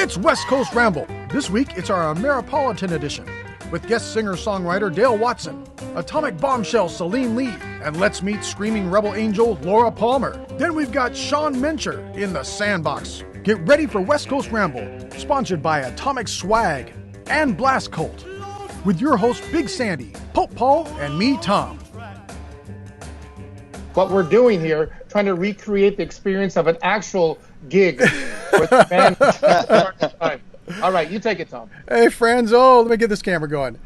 It's West Coast Ramble. This week, it's our Ameripolitan edition with guest singer-songwriter Dale Watson, atomic bombshell Celine Lee, and let's meet screaming rebel angel Laura Palmer. Then we've got Sean Mencher in the Sandbox. Get ready for West Coast Ramble, sponsored by Atomic Swag and Blast Cult, with your host Big Sandy, Pope Paul, and me, Tom. What we're doing here, trying to recreate the experience of an actual gig with the band. All right, you take it, Tom. Hey, friends. Oh, let me get this camera going.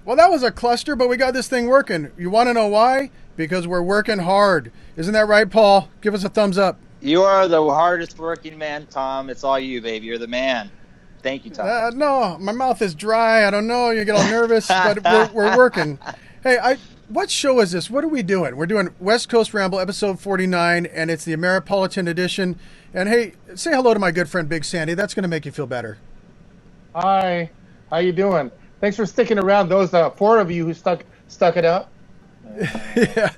Well, that was a cluster, but we got this thing working. You want to know why? Because we're working hard. Isn't that right, Paul? Give us a thumbs up. You are the hardest working man, Tom. It's all you, baby. You're the man. Thank you, Tom. No, my mouth is dry. I don't know. You get all nervous, but we're working. Hey, what show is this? What are we doing? We're doing West Coast Ramble, episode 49, and it's the Ameripolitan edition. And hey, say hello to my good friend Big Sandy. That's going to make you feel better. Hi, how you doing? Thanks for sticking around. Those four of you who stuck it out. Yeah,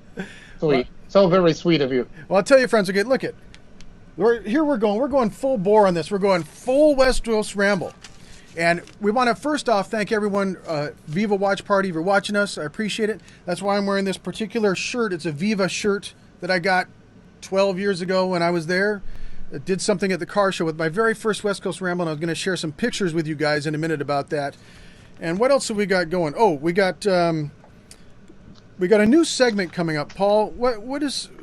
sweet. So very sweet of you. Well, I'll tell you, friends. Okay, look it. We're going full bore on this. We're going full West Coast Ramble. And we want to first off thank everyone, Viva Watch Party, if you're watching us. I appreciate it. That's why I'm wearing this particular shirt. It's a Viva shirt that I got 12 years ago when I was there. I did something at the car show with my very first West Coast Ramble, and I was going to share some pictures with you guys in a minute about that. And what else have we got going? Oh, we got a new segment coming up. Paul,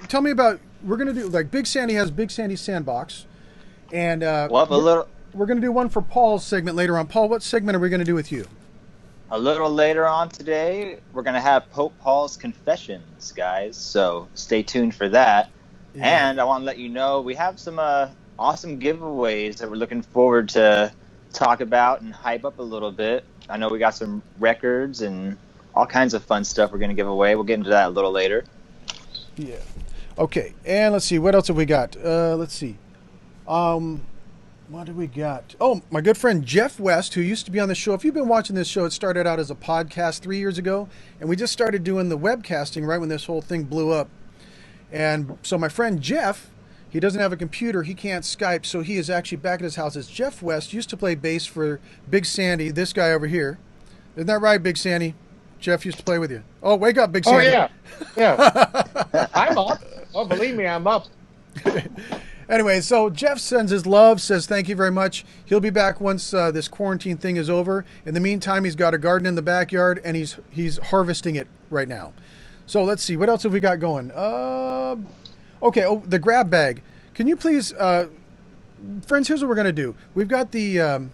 tell me about, we're going to do, like Big Sandy has Big Sandy's Sandbox. And we're going to do one for Paul's segment later on. Paul, what segment are we going to do with you? A little later on today, we're going to have Pope Paul's Confessions, guys. So stay tuned for that. Yeah. And I want to let you know we have some awesome giveaways that we're looking forward to talk about and hype up a little bit. I know we got some records and all kinds of fun stuff we're going to give away. We'll get into that a little later. Yeah. Okay. And let's see. What else have we got? Let's see. What do we got? Oh, my good friend Jeff West, who used to be on the show. If you've been watching this show, it started out as a podcast 3 years ago, and we just started doing the webcasting right when this whole thing blew up. And so my friend Jeff, he doesn't have a computer, he can't Skype, so he is actually back at his house. It's Jeff West, used to play bass for Big Sandy, this guy over here. Isn't that right, Big Sandy? Jeff used to play with you. Oh, wake up, Big Sandy. Oh, yeah. I'm up. Oh, believe me, I'm up. Anyway, so Jeff sends his love, says thank you very much. He'll be back once this quarantine thing is over. In the meantime, he's got a garden in the backyard, and he's harvesting it right now. So let's see, what else have we got going? Okay, the grab bag. Can you please, friends, here's what we're going to do. We've got the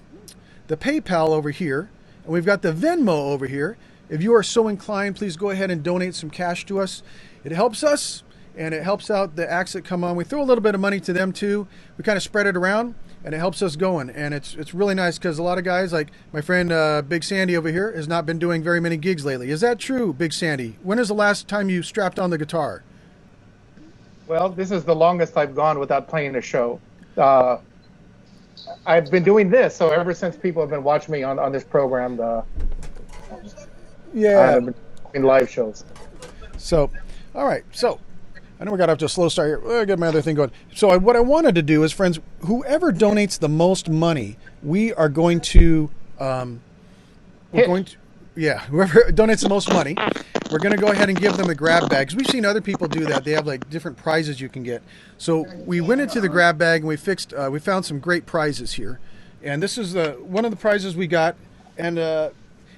PayPal over here, and we've got the Venmo over here. If you are so inclined, please go ahead and donate some cash to us. It helps us. And it helps out the acts that come on. We throw a little bit of money to them too. We kind of spread it around, and it helps us going. And it's really nice because a lot of guys, like my friend Big Sandy over here, has not been doing very many gigs lately. Is that true, Big Sandy? When is the last time you strapped on the guitar? Well, this is the longest I've gone without playing a show. I've been doing this, so ever since people have been watching me on this program, I've been doing live shows. So, all right, so. I know we got off to a slow start here. I'll get my other thing going. So what I wanted to do is, friends, whoever donates the most money, we are going to, whoever donates the most money, we're going to go ahead and give them the grab bags. We've seen other people do that. They have like different prizes you can get. So we went into the grab bag and we found some great prizes here. And this is one of the prizes we got. And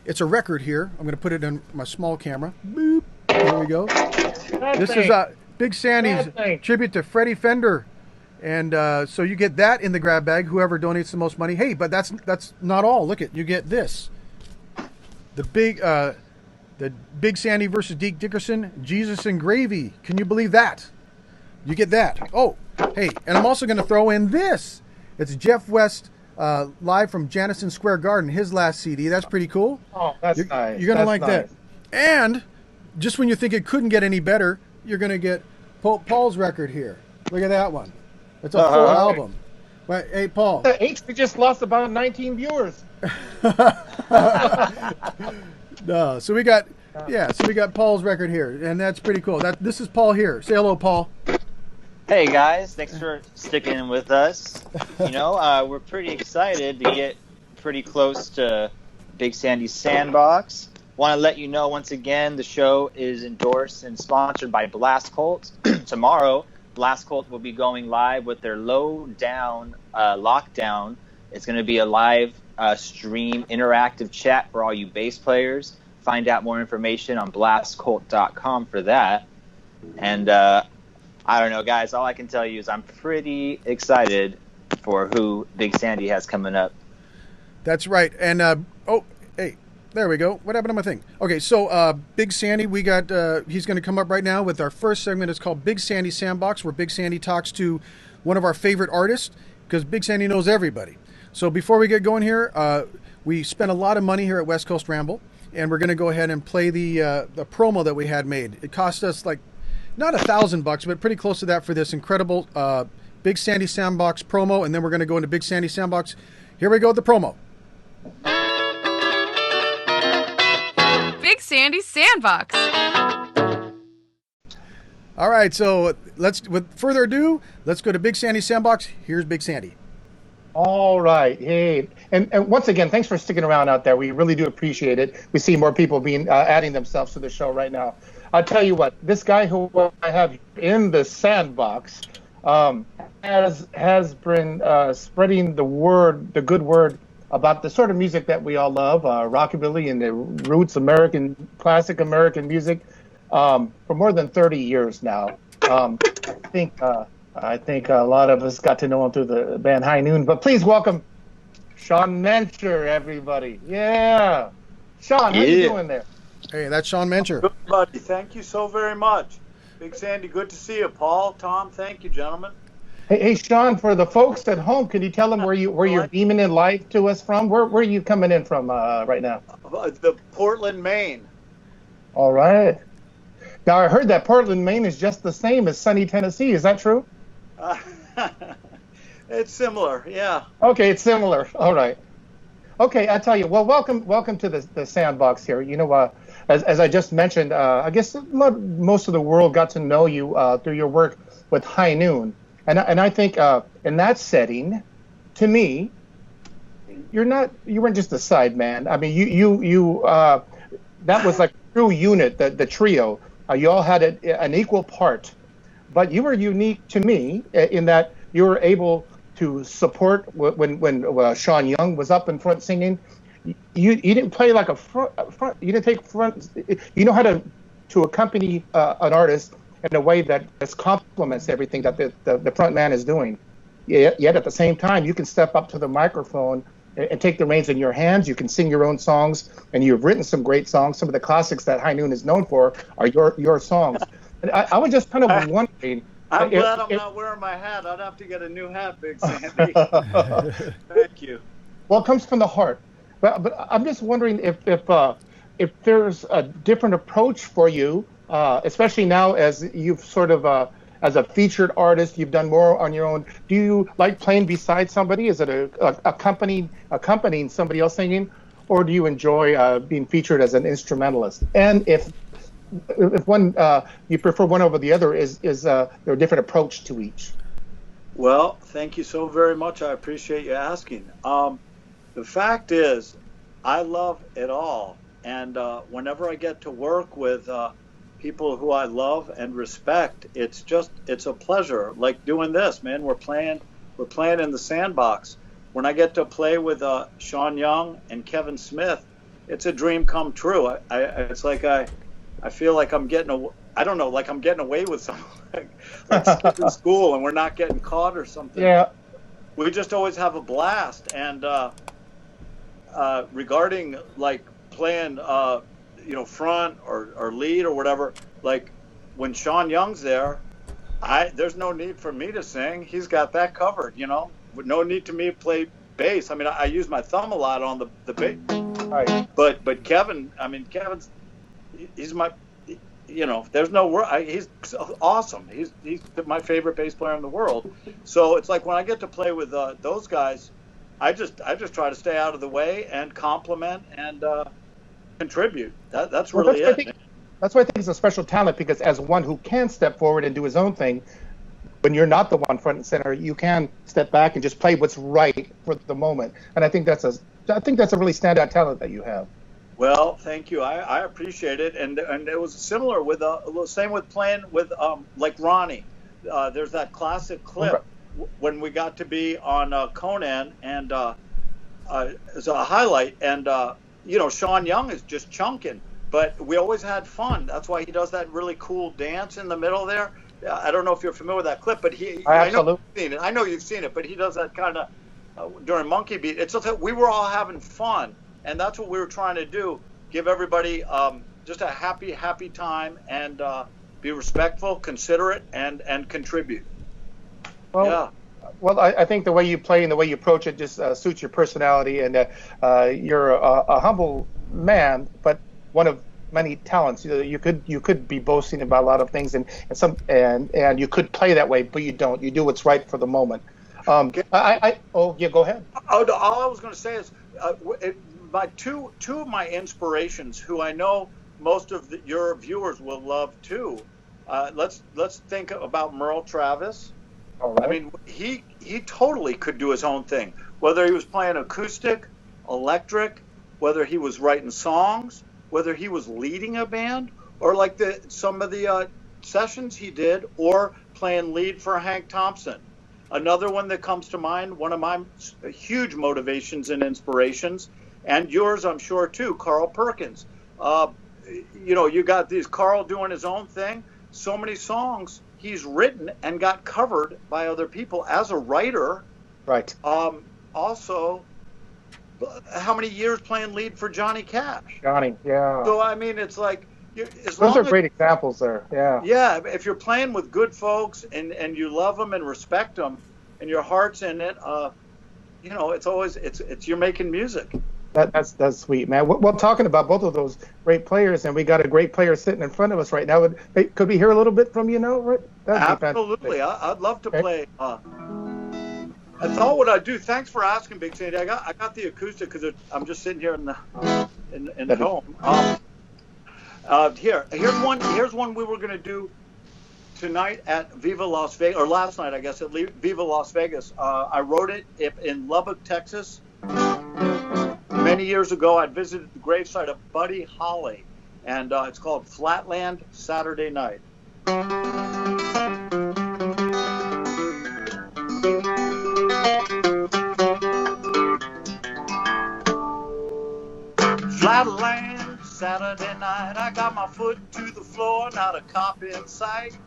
it's a record here. I'm going to put it in my small camera. Boop. There we go. This is Big Sandy's tribute to Freddie Fender. And so you get that in the grab bag, whoever donates the most money. Hey, but that's not all. Look at, you get this. The Big Sandy versus Deke Dickerson, Jesus and Gravy. Can you believe that? You get that. Oh, hey, and I'm also going to throw in this. It's Jeff West live from Janison Square Garden, his last CD. That's pretty cool. Oh, that's nice. You're going to like that. And just when you think it couldn't get any better, you're going to get Paul's record here. Look at that one. It's a full album. But, hey, Paul. We just lost about 19 viewers. No, so we got Paul's record here, and that's pretty cool. This is Paul here. Say hello, Paul. Hey guys, thanks for sticking with us. We're pretty excited to get pretty close to Big Sandy's Sandbox. Want to let you know once again the show is endorsed and sponsored by Blast Cult. Tomorrow, Blast Cult will be going live with their Lockdown. It's going to be a live stream interactive chat for all you bass players. Find out more information on blastcult.com for that. And I don't know, guys. All I can tell you is I'm pretty excited for who Big Sandy has coming up. That's right. And hey, there we go. What happened to my thing? Okay, so Big Sandy, we got. He's going to come up right now with our first segment. It's called Big Sandy Sandbox, where Big Sandy talks to one of our favorite artists, because Big Sandy knows everybody. So before we get going here, we spent a lot of money here at West Coast Ramble, and we're going to go ahead and play the promo that we had made. It cost us like not $1,000, but pretty close to that for this incredible Big Sandy Sandbox promo, and then we're going to go into Big Sandy Sandbox. Here we go with the promo. Big Sandy Sandbox. All right, so with further ado, let's go to Big Sandy Sandbox. Here's Big Sandy. All right. Hey, and once again, thanks for sticking around out there. We really do appreciate it. We see more people adding themselves to the show right now. I'll tell you what, this guy who I have in the sandbox has been spreading the good word about the sort of music that we all love, rockabilly and the roots classic American music, for more than 30 years now. I think a lot of us got to know him through the band High Noon. But please welcome Sean Mencher, everybody. Yeah. Sean, how you doing there? Hey, that's Sean Mencher. Good, buddy. Thank you so very much. Big Sandy, good to see you. Paul, Tom, thank you, gentlemen. Hey, Sean, for the folks at home, can you tell them where you're beaming in live to us from? Where are you coming in from right now? The Portland, Maine. All right. Now, I heard that Portland, Maine is just the same as sunny Tennessee. Is that true? It's similar, yeah. Okay, it's similar. All right. Okay, I tell you. Well, welcome to the sandbox here. As I just mentioned, I guess most of the world got to know you through your work with High Noon, and I think in that setting, to me, you weren't just a side man. I mean, you that was like a true unit, the trio. You all had an equal part, but you were unique to me in that you were able to support when Sean Young was up in front singing. You didn't play like a front. You didn't take front. You know how to accompany an artist in a way that just complements everything that the front man is doing. Yet at the same time, you can step up to the microphone and take the reins in your hands. You can sing your own songs, and you've written some great songs. Some of the classics that High Noon is known for are your songs. And I was just kind of wondering. I'm glad I'm not wearing my hat. I'd have to get a new hat, Big Sandy. Thank you. Well, it comes from the heart. But I'm just wondering if there's a different approach for you, especially now as you've sort of as a featured artist, you've done more on your own. Do you like playing beside somebody? Is it accompanying somebody else singing, or do you enjoy being featured as an instrumentalist? And if one you prefer one over the other, is there a different approach to each? Well, thank you so very much. I appreciate you asking. The fact is, I love it all, and whenever I get to work with people who I love and respect, it's a pleasure. Like doing this, man. We're playing in the sandbox. When I get to play with Sean Young and Kevin Smith, it's a dream come true. It's like I feel like I'm getting away with something, like skipping school and we're not getting caught or something. Yeah. We just always have a blast. And regarding like playing, front or lead or whatever, like when Sean Young's there, there's no need for me to sing. He's got that covered, No need to me to play bass. I mean, I use my thumb a lot on the bass. Right. But Kevin's, he's my, there's no word. He's awesome. He's my favorite bass player in the world. So it's like when I get to play with those guys, I just try to stay out of the way and compliment and contribute. That's really it. That's why I think it's a special talent, because as one who can step forward and do his own thing, when you're not the one front and center, you can step back and just play what's right for the moment. And I think that's a really standout talent that you have. Well, thank you. I appreciate it, and it was similar with same with playing with like Ronnie. There's that classic clip when we got to be on Conan, and it's a highlight, and Sean Young is just chunking, but we always had fun. That's why he does that really cool dance in the middle there. I don't know if you're familiar with that clip, but I know you've seen it, but he does that kind of during Monkey Beat. It's just that we were all having fun. And that's what we were trying to do, give everybody just a happy time, and be respectful, considerate, and contribute. Well, I think the way you play and the way you approach it just suits your personality, and you're a humble man, but one of many talents. You could be boasting about a lot of things, and you could play that way, but you don't. You do what's right for the moment. Go ahead. All I was going to say is, two of my inspirations, who I know most of your viewers will love too. Let's think about Merle Travis. All right. I mean, he totally could do his own thing, whether he was playing acoustic, electric, whether he was writing songs, whether he was leading a band, or like some of the sessions he did, or playing lead for Hank Thompson. Another one that comes to mind, one of my huge motivations and inspirations, and yours, I'm sure, too, Carl Perkins. You got these Carl doing his own thing. So many songs he's written and got covered by other people as a writer. Right. Also, how many years playing lead for Johnny Cash? Johnny, yeah. So, I mean, it's like... Those are great examples there, yeah. Yeah, if you're playing with good folks and you love them and respect them and your heart's in it, it's always, you're making music. That's sweet, man. Well, talking about both of those great players, and we got a great player sitting in front of us right now. Could we hear a little bit from you now? Right? Absolutely. I'd love to play. I thought what I'd do. Thanks for asking, Big Sandy. I got the acoustic because I'm just sitting here in the home. Here's one we were going to do tonight at Viva Las Vegas, or last night, I guess, at Viva Las Vegas. I wrote it in Lubbock, Texas. Many years ago, I visited the gravesite of Buddy Holly, and it's called Flatland Saturday Night. Flatland Saturday night, I got my foot to the floor, not a cop in sight.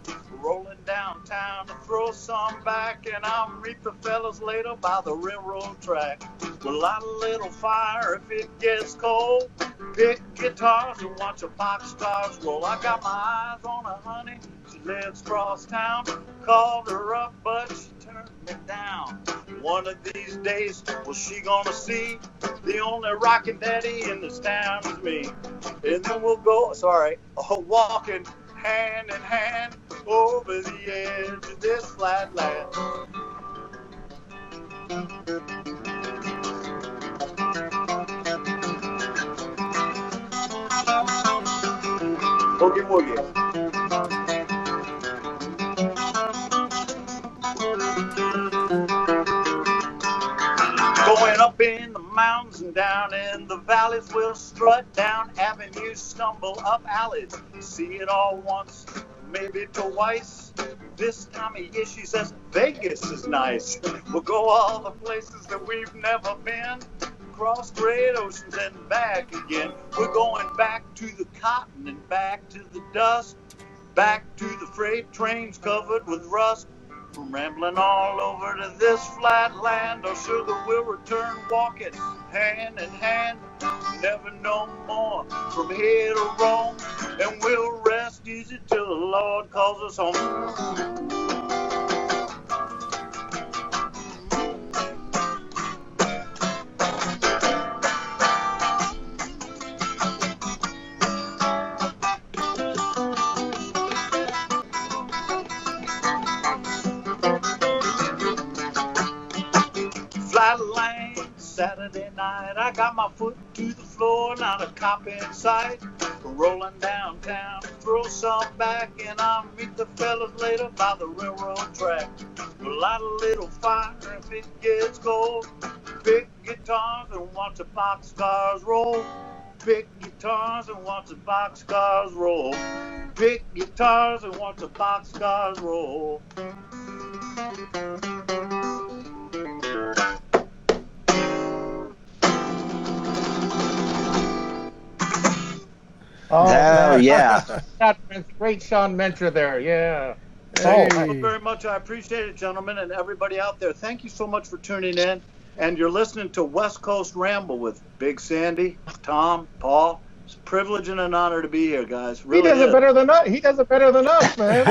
Rolling downtown to throw some back, and I'll meet the fellas later by the railroad track. We'll light a little fire if it gets cold. Pick guitars and watch the pop stars roll. I got my eyes on a honey, she lives cross town. Called her up, but she turned me down. One of these days, well, she gonna see the only rockin' daddy in this town is me. And then we'll go, walking hand in hand over the edge of this flat land. Boogie woogie. Going up in the mountains and down in the valleys, we'll strut down avenues, stumble up alleys, see it all once, maybe twice. This time of year, she says, Vegas is nice. We'll go all the places that we've never been, cross great oceans and back again. We're going back to the cotton and back to the dust, back to the freight trains covered with rust. From rambling all over to this flat land, I'm sure that we'll return walking hand in hand, never no more from here to Rome, and we'll rest easy till the Lord calls us home. Flatland Saturday night, I got my foot to the floor, not a cop in sight. rolling downtown. Throw some back and I'll meet the fellas later by the railroad track. We'll light a little fire if it gets cold. Pick guitars and watch the boxcars roll. Pick guitars and watch the boxcars roll. Pick guitars and watch the boxcars roll. Oh, yeah. Great Sean Mencher there. Yeah. Hey. Thank you very much. I appreciate it, gentlemen, and everybody out there. Thank you so much for tuning in. And you're listening to West Coast Ramble with Big Sandy, Tom, Paul. It's a privilege and an honor to be here, guys. Really he does is. it better than us. He does it better than us, man.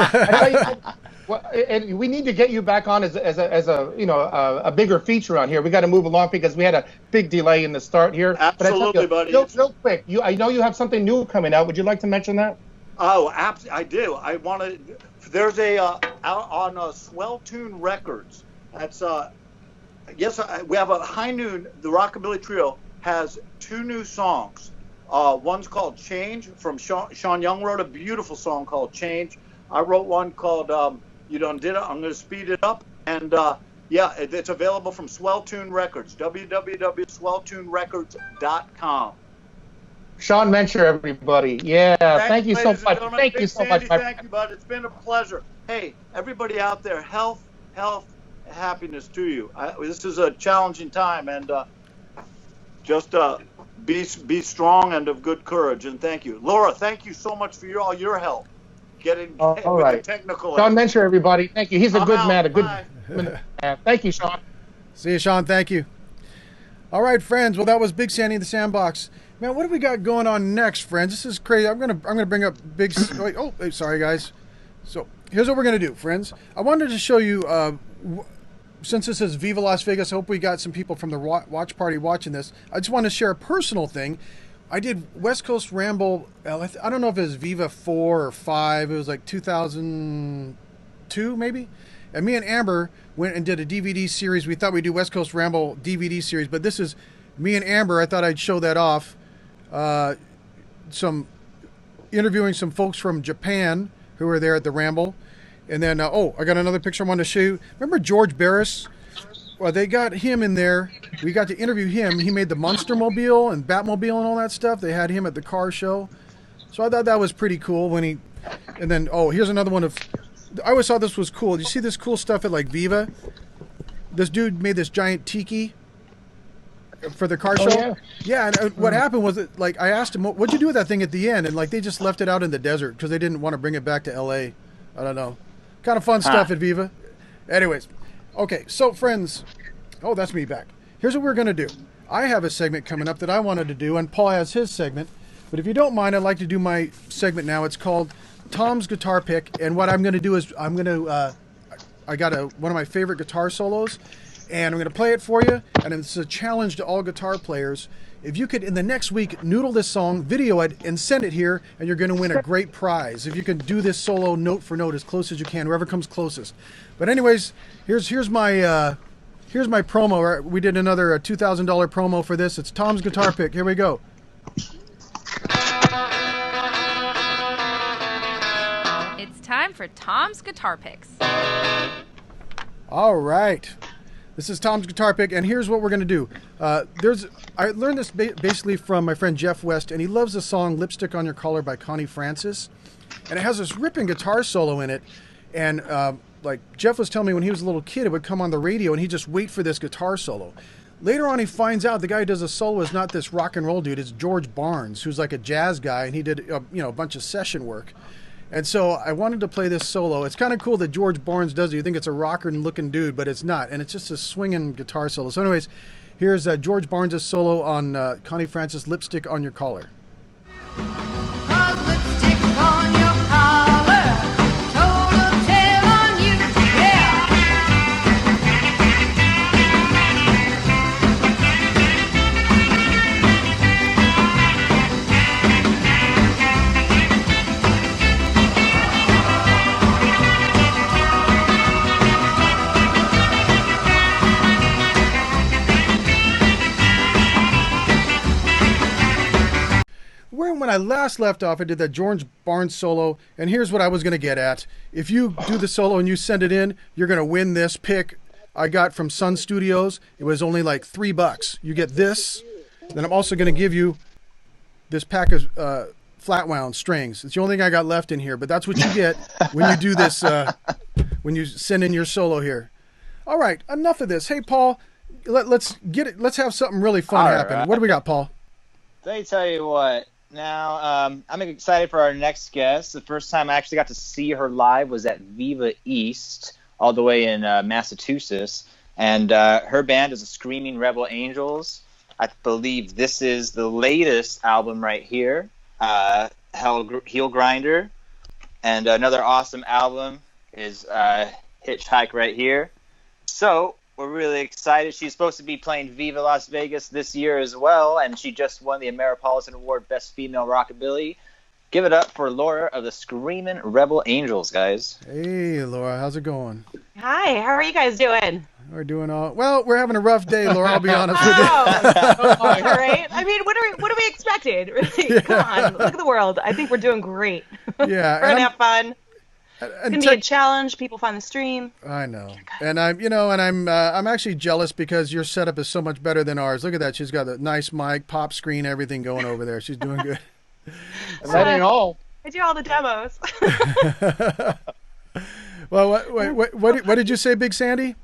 And we need to get you back on as a bigger feature on here. We got to move along because we had a big delay in the start here. Absolutely, buddy. Real quick, I know you have something new coming out. Would you like to mention that? Oh, absolutely, I do. I want to. There's a out on Swell Tune Records. That's we have a High Noon. The Rockabilly Trio has 2 new songs. One's called Change from Sean Young wrote a beautiful song called Change. I wrote one called You Done Did It. I'm going to speed it up. And it's available from Swell Tune Records, www.swelltunerecords.com. Sean Mencher, everybody. Yeah, thank you so much. Thank you so much. Thank you, bud. It's been a pleasure. Hey, everybody out there, health, happiness to you. This is a challenging time, and just be strong and of good courage. And thank you, Laura. Thank you so much for all your help getting all right. the technical. Sean Mencher, everybody. Thank you. He's a good man. A good Bye. man. Thank you, Sean. See you, Sean. Thank you. All right, friends. Well, that was Big Sandy in the Sandbox. Man, what do we got going on next, friends? This is crazy. I'm gonna bring up Big. Sorry, guys. So here's what we're gonna do, friends. I wanted to show you. Since this is Viva Las Vegas, I hope we got some people from the watch party watching this. I just want to share a personal thing. I did West Coast Ramble. I don't know if it was Viva 4 or 5. It was like 2002, maybe. And me and Amber went and did a DVD series. We thought we'd do West Coast Ramble DVD series, but this is me and Amber. I thought I'd show that off. Interviewing some folks from Japan who were there at the Ramble. And then, I got another picture I wanted to show you. Remember George Barris? Well, they got him in there. We got to interview him. He made the Monster Mobile and Batmobile and all that stuff. They had him at the car show. So I thought that was pretty cool and then, here's another one of, I always thought this was cool. You see this cool stuff at like Viva? This dude made this giant tiki for the car show. Yeah, and what happened was that, like, I asked him, what'd you do with that thing at the end? And like, they just left it out in the desert because they didn't want to bring it back to LA. I don't know. Kind of fun stuff at Viva. Anyways, okay, so friends, that's me back. Here's what we're going to do. I have a segment coming up that I wanted to do, and Paul has his segment. But if you don't mind, I'd like to do my segment now. It's called Tom's Guitar Pick, and what I'm going to do is I got one of my favorite guitar solos, and I'm going to play it for you, and it's a challenge to all guitar players. If you could, in the next week, noodle this song, video it, and send it here, and you're going to win a great prize. If you can do this solo note for note as close as you can, whoever comes closest. But anyways, here's my promo. We did another $2,000 promo for this. It's Tom's Guitar Pick. Here we go. It's time for Tom's Guitar Picks. All right. This is Tom's Guitar Pick, and here's what we're going to do. I learned this basically from my friend Jeff West, and he loves the song Lipstick on Your Collar by Connie Francis. And it has this ripping guitar solo in it. And like Jeff was telling me when he was a little kid, it would come on the radio, and he'd just wait for this guitar solo. Later on, he finds out the guy who does the solo is not this rock and roll dude. It's George Barnes, who's like a jazz guy, and he did a bunch of session work. And so I wanted to play this solo. It's kind of cool that George Barnes does it. You think it's a rocker-looking dude, but it's not. And it's just a swinging guitar solo. So anyways, here's George Barnes' solo on Connie Francis' Lipstick on Your Collar. Lipstick on your collar, total tale on you, yeah. When I last left off, I did that George Barnes solo, and here's what I was going to get at. If you do the solo and you send it in, you're going to win this pick I got from Sun Studios. It was only like $3. You get this. Then I'm also going to give you this pack of flat wound strings. It's the only thing I got left in here, but that's what you get when you do this, when you send in your solo here. All right, enough of this. Hey, Paul, let's get it. Let's have something really fun happen. Right. What do we got, Paul? Let me tell you what. Now, I'm excited for our next guest. The first time I actually got to see her live was at Viva East, all the way in Massachusetts. And her band is the Screaming Rebel Angels. I believe this is the latest album right here, Heel Grinder. And another awesome album is Hitchhike right here. So we're really excited. She's supposed to be playing Viva Las Vegas this year as well, and she just won the Ameripolitan Award Best Female Rockabilly. Give it up for Laura of the Screamin' Rebel Angels, guys. Hey, Laura, how's it going? Hi, how are you guys doing? We're doing all well. We're having a rough day, Laura. I'll be honest with you. All right. I mean, what are we expecting? Really? Come on, look at the world. I think we're doing great. Yeah, We're gonna have fun. And It's gonna be a challenge. People find the stream. I know, and I'm actually jealous because your setup is so much better than ours. Look at that. She's got a nice mic, pop screen, everything going over there. She's doing good. That ain't all. I do all the demos. Well, what did you say, Big Sandy?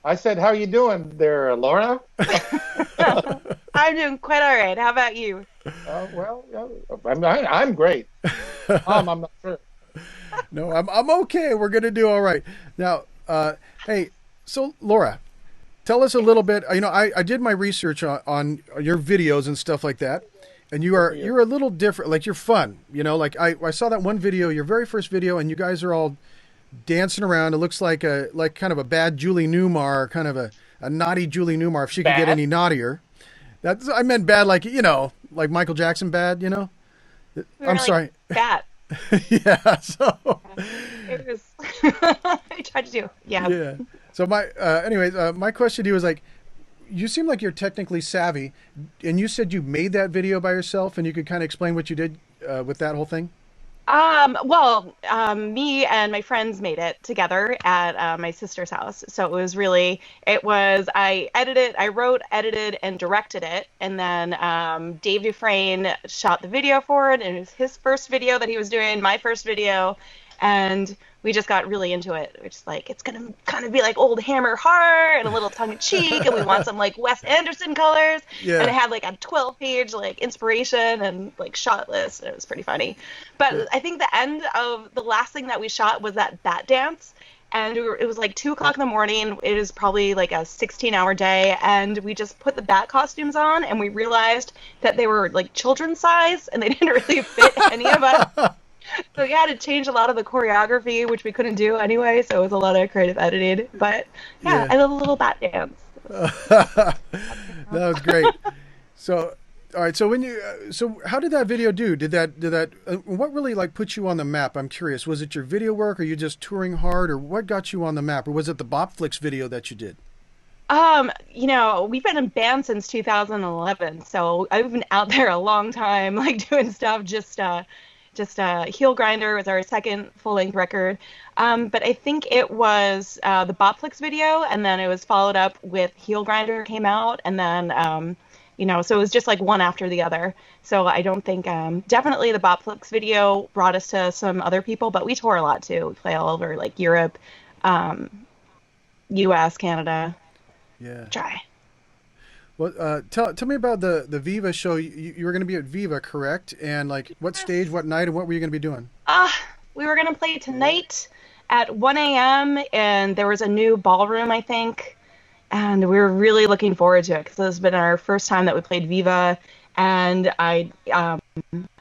I said, how you doing there, Laura? I'm doing quite all right. How about you? I'm great. I'm not sure. No, I'm okay. We're gonna do all right. Now, hey, so Laura, tell us a little bit. I did my research on your videos and stuff like that, and you're a little different. Like you're fun. Like I saw that one video, your very first video, and you guys are all dancing around. It looks like kind of a bad Julie Newmar, kind of a naughty Julie Newmar, if she could get any naughtier. I meant bad, like Michael Jackson bad. I'm sorry. Bad. Yeah. So It was. I tried to do. Yeah. Yeah. So my question to you was like, you seem like you're technically savvy, and you said you made that video by yourself, and you could kind of explain what you did with that whole thing. Me and my friends made it together at my sister's house. So I wrote, edited, and directed it. And then Dave Dufresne shot the video for it. And it was his first video that he was doing, my first video. And we just got really into it. We're just like, it's going to kind of be like old Hammer Heart and a little tongue-in-cheek. And we want some like Wes Anderson colors. Yeah. And it had like a 12-page like inspiration and like shot list. And it was pretty funny. But yeah. I think the end of the last thing that we shot was that bat dance. And it was like 2 o'clock in the morning. It was probably like a 16-hour day. And we just put the bat costumes on. And we realized that they were like children's size. And they didn't really fit any of us. So we had to change a lot of the choreography, which we couldn't do anyway. So it was a lot of creative editing. But yeah. I love a little bat dance. That was great. So, all right. So so how did that video do? Did that what really like put you on the map? I'm curious. Was it your video work, or you just touring hard, or what got you on the map, or was it the Bopflix video that you did? We've been in band since 2011, so I've been out there a long time, like doing stuff. Just Heel Grinder was our second full-length record. But I think it was the Bopflix video, and then it was followed up with Heel Grinder came out, and then, so it was just like one after the other. So I don't think, definitely the Bopflix video brought us to some other people, but we tour a lot too. We play all over like Europe, US, Canada. Yeah. Try. Well, tell me about the Viva show. You were going to be at Viva, correct? And like, what stage, what night, and what were you going to be doing? We were going to play tonight at 1 a.m. and there was a new ballroom, I think, and we were really looking forward to it because this has been our first time that we played Viva. And I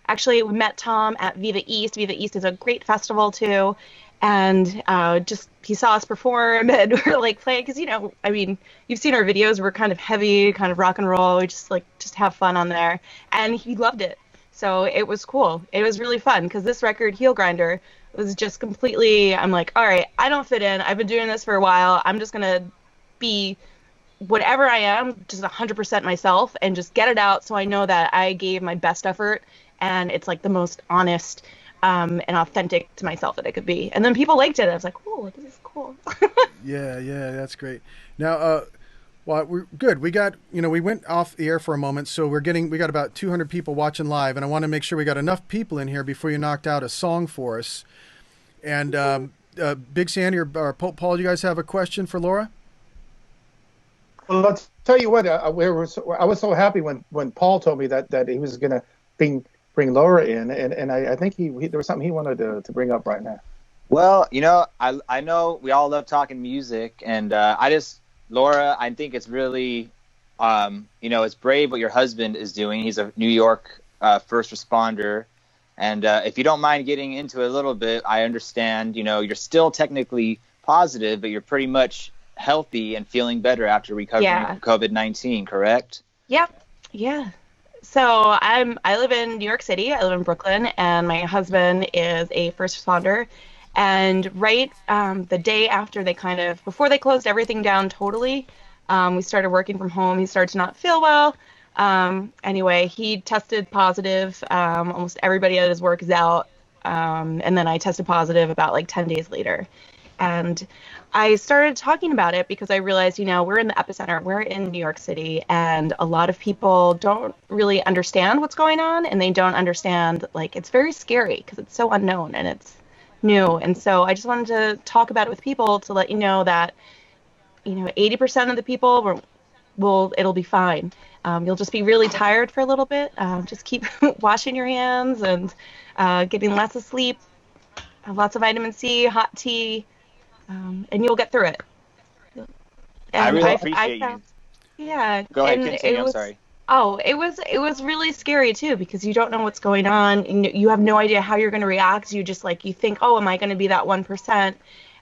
actually we met Tom at Viva East. Viva East is a great festival too. And he saw us perform, and we were like playing because you've seen our videos. We're kind of heavy, kind of rock and roll. We just have fun on there, and he loved it. So it was cool. It was really fun because this record, Heel Grinder, was just completely. I'm like, all right, I don't fit in. I've been doing this for a while. I'm just gonna be whatever I am, just 100% myself and just get it out so I know that I gave my best effort and it's like the most honest and authentic to myself that it could be. And then people liked it. I was like, oh, this is cool. Yeah, that's great. Now, well, we're good. We got, we went off the air for a moment, so we got about 200 people watching live, and I want to make sure we got enough people in here before you knocked out a song for us. And Big Sandy or Pope Paul, do you guys have a question for Laura? Well, let's tell you what. I was so happy when Paul told me that he was going to bring Laura in, and I think he there was something he wanted to bring up right now. Well, I know we all love talking music, and Laura, I think it's really, it's brave what your husband is doing. He's a New York first responder. And if you don't mind getting into it a little bit, I understand, you're still technically positive, but you're pretty much healthy and feeling better after recovering from COVID-19, correct? Yep. Yeah. So I live in New York City. I live in Brooklyn, and my husband is a first responder. And right the day after before they closed everything down totally, we started working from home. He started to not feel well. Anyway, he tested positive. Almost everybody at his work is out. And then I tested positive about like 10 days later. And I started talking about it because I realized, we're in the epicenter. We're in New York City, and a lot of people don't really understand what's going on, and they don't understand, like, it's very scary because it's so unknown and it's new. And so I just wanted to talk about it with people to let you know that, 80% of the people it'll be fine. You'll just be really tired for a little bit. Just keep washing your hands and getting lots of sleep, lots of vitamin C, hot tea, and you'll get through it. And I really appreciate you. Yeah. Go ahead, continue. I'm sorry. Oh, it was really scary too, because you don't know what's going on, and you have no idea how you're going to react. You just you think, oh, am I going to be that 1%?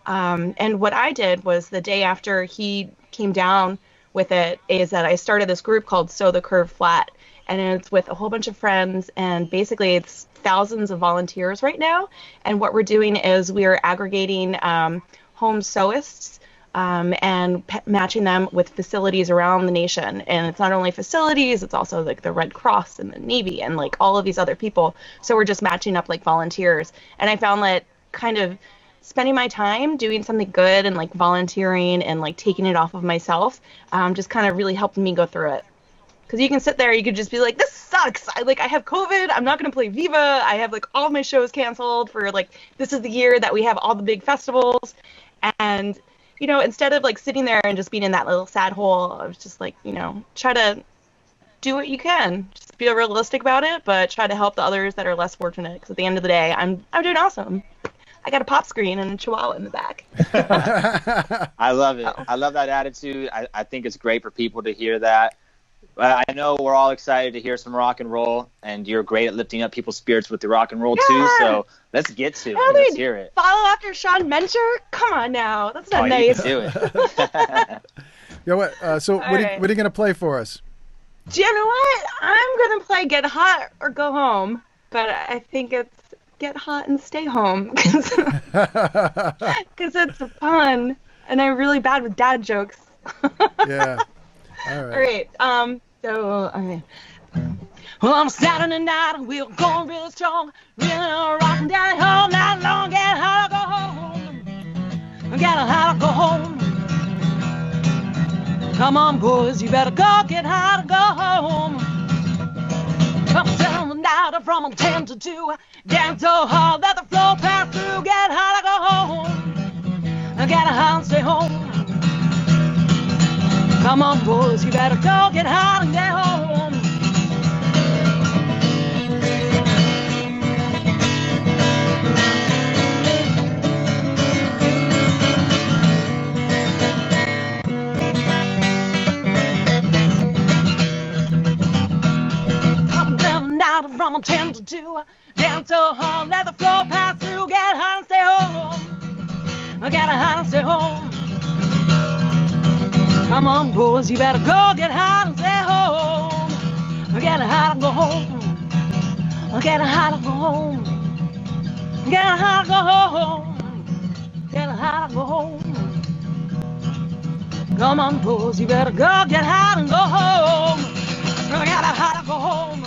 And what I did was the day after he came down with it is that I started this group called Sew the Curve Flat, and it's with a whole bunch of friends, and basically it's thousands of volunteers right now. And what we're doing is we are aggregating home sewists and matching them with facilities around the nation. And it's not only facilities, it's also like the Red Cross and the Navy and like all of these other people. So we're just matching up like volunteers. And I found that kind of spending my time doing something good and like volunteering and like taking it off of myself just kind of really helped me go through it. Because you can sit there, you could just be like, this sucks. I have COVID. I'm not going to play Viva. I have like all of my shows canceled for like, this is the year that we have all the big festivals. And, instead of like sitting there and just being in that little sad hole, I was just like, try to do what you can. Just be realistic about it, but try to help the others that are less fortunate. Because at the end of the day, I'm doing awesome. I got a pop screen and a chihuahua in the back. I love it. I love that attitude. I think it's great for people to hear that. I know we're all excited to hear some rock and roll, and you're great at lifting up people's spirits with the rock and roll too. So let's get to it. Let's hear it. Follow after Sean Mencher? Come on now, that's not nice. You can do it. What? So what are you going to play for us? Do you know what? I'm going to play Get Hot or Go Home, but I think it's Get Hot and Stay Home because it's fun, and I'm really bad with dad jokes. Yeah. All right. All right. Well, on a Saturday night, and we're going real strong, really rocking down all night long. Get hot or go home. Get hot or go home. Come on, boys, you better go get hot or go home. Come down the night from 10 to 2, dance so hard that the floor pass through. Get hot or go home. Get hot and stay home. Come on, boys, you better go get hot and get home. Come down now from 10 to 2, dance so hard, let the floor pass through. Get hot and stay home. Get hot and stay home. Come on, boys, you better go get hot and stay home. Get hot and go home. Get hot and go home. Get hot and go home. Get hot and go home. Come on, boys, you better go get hot and go home. I gotta hot to go home.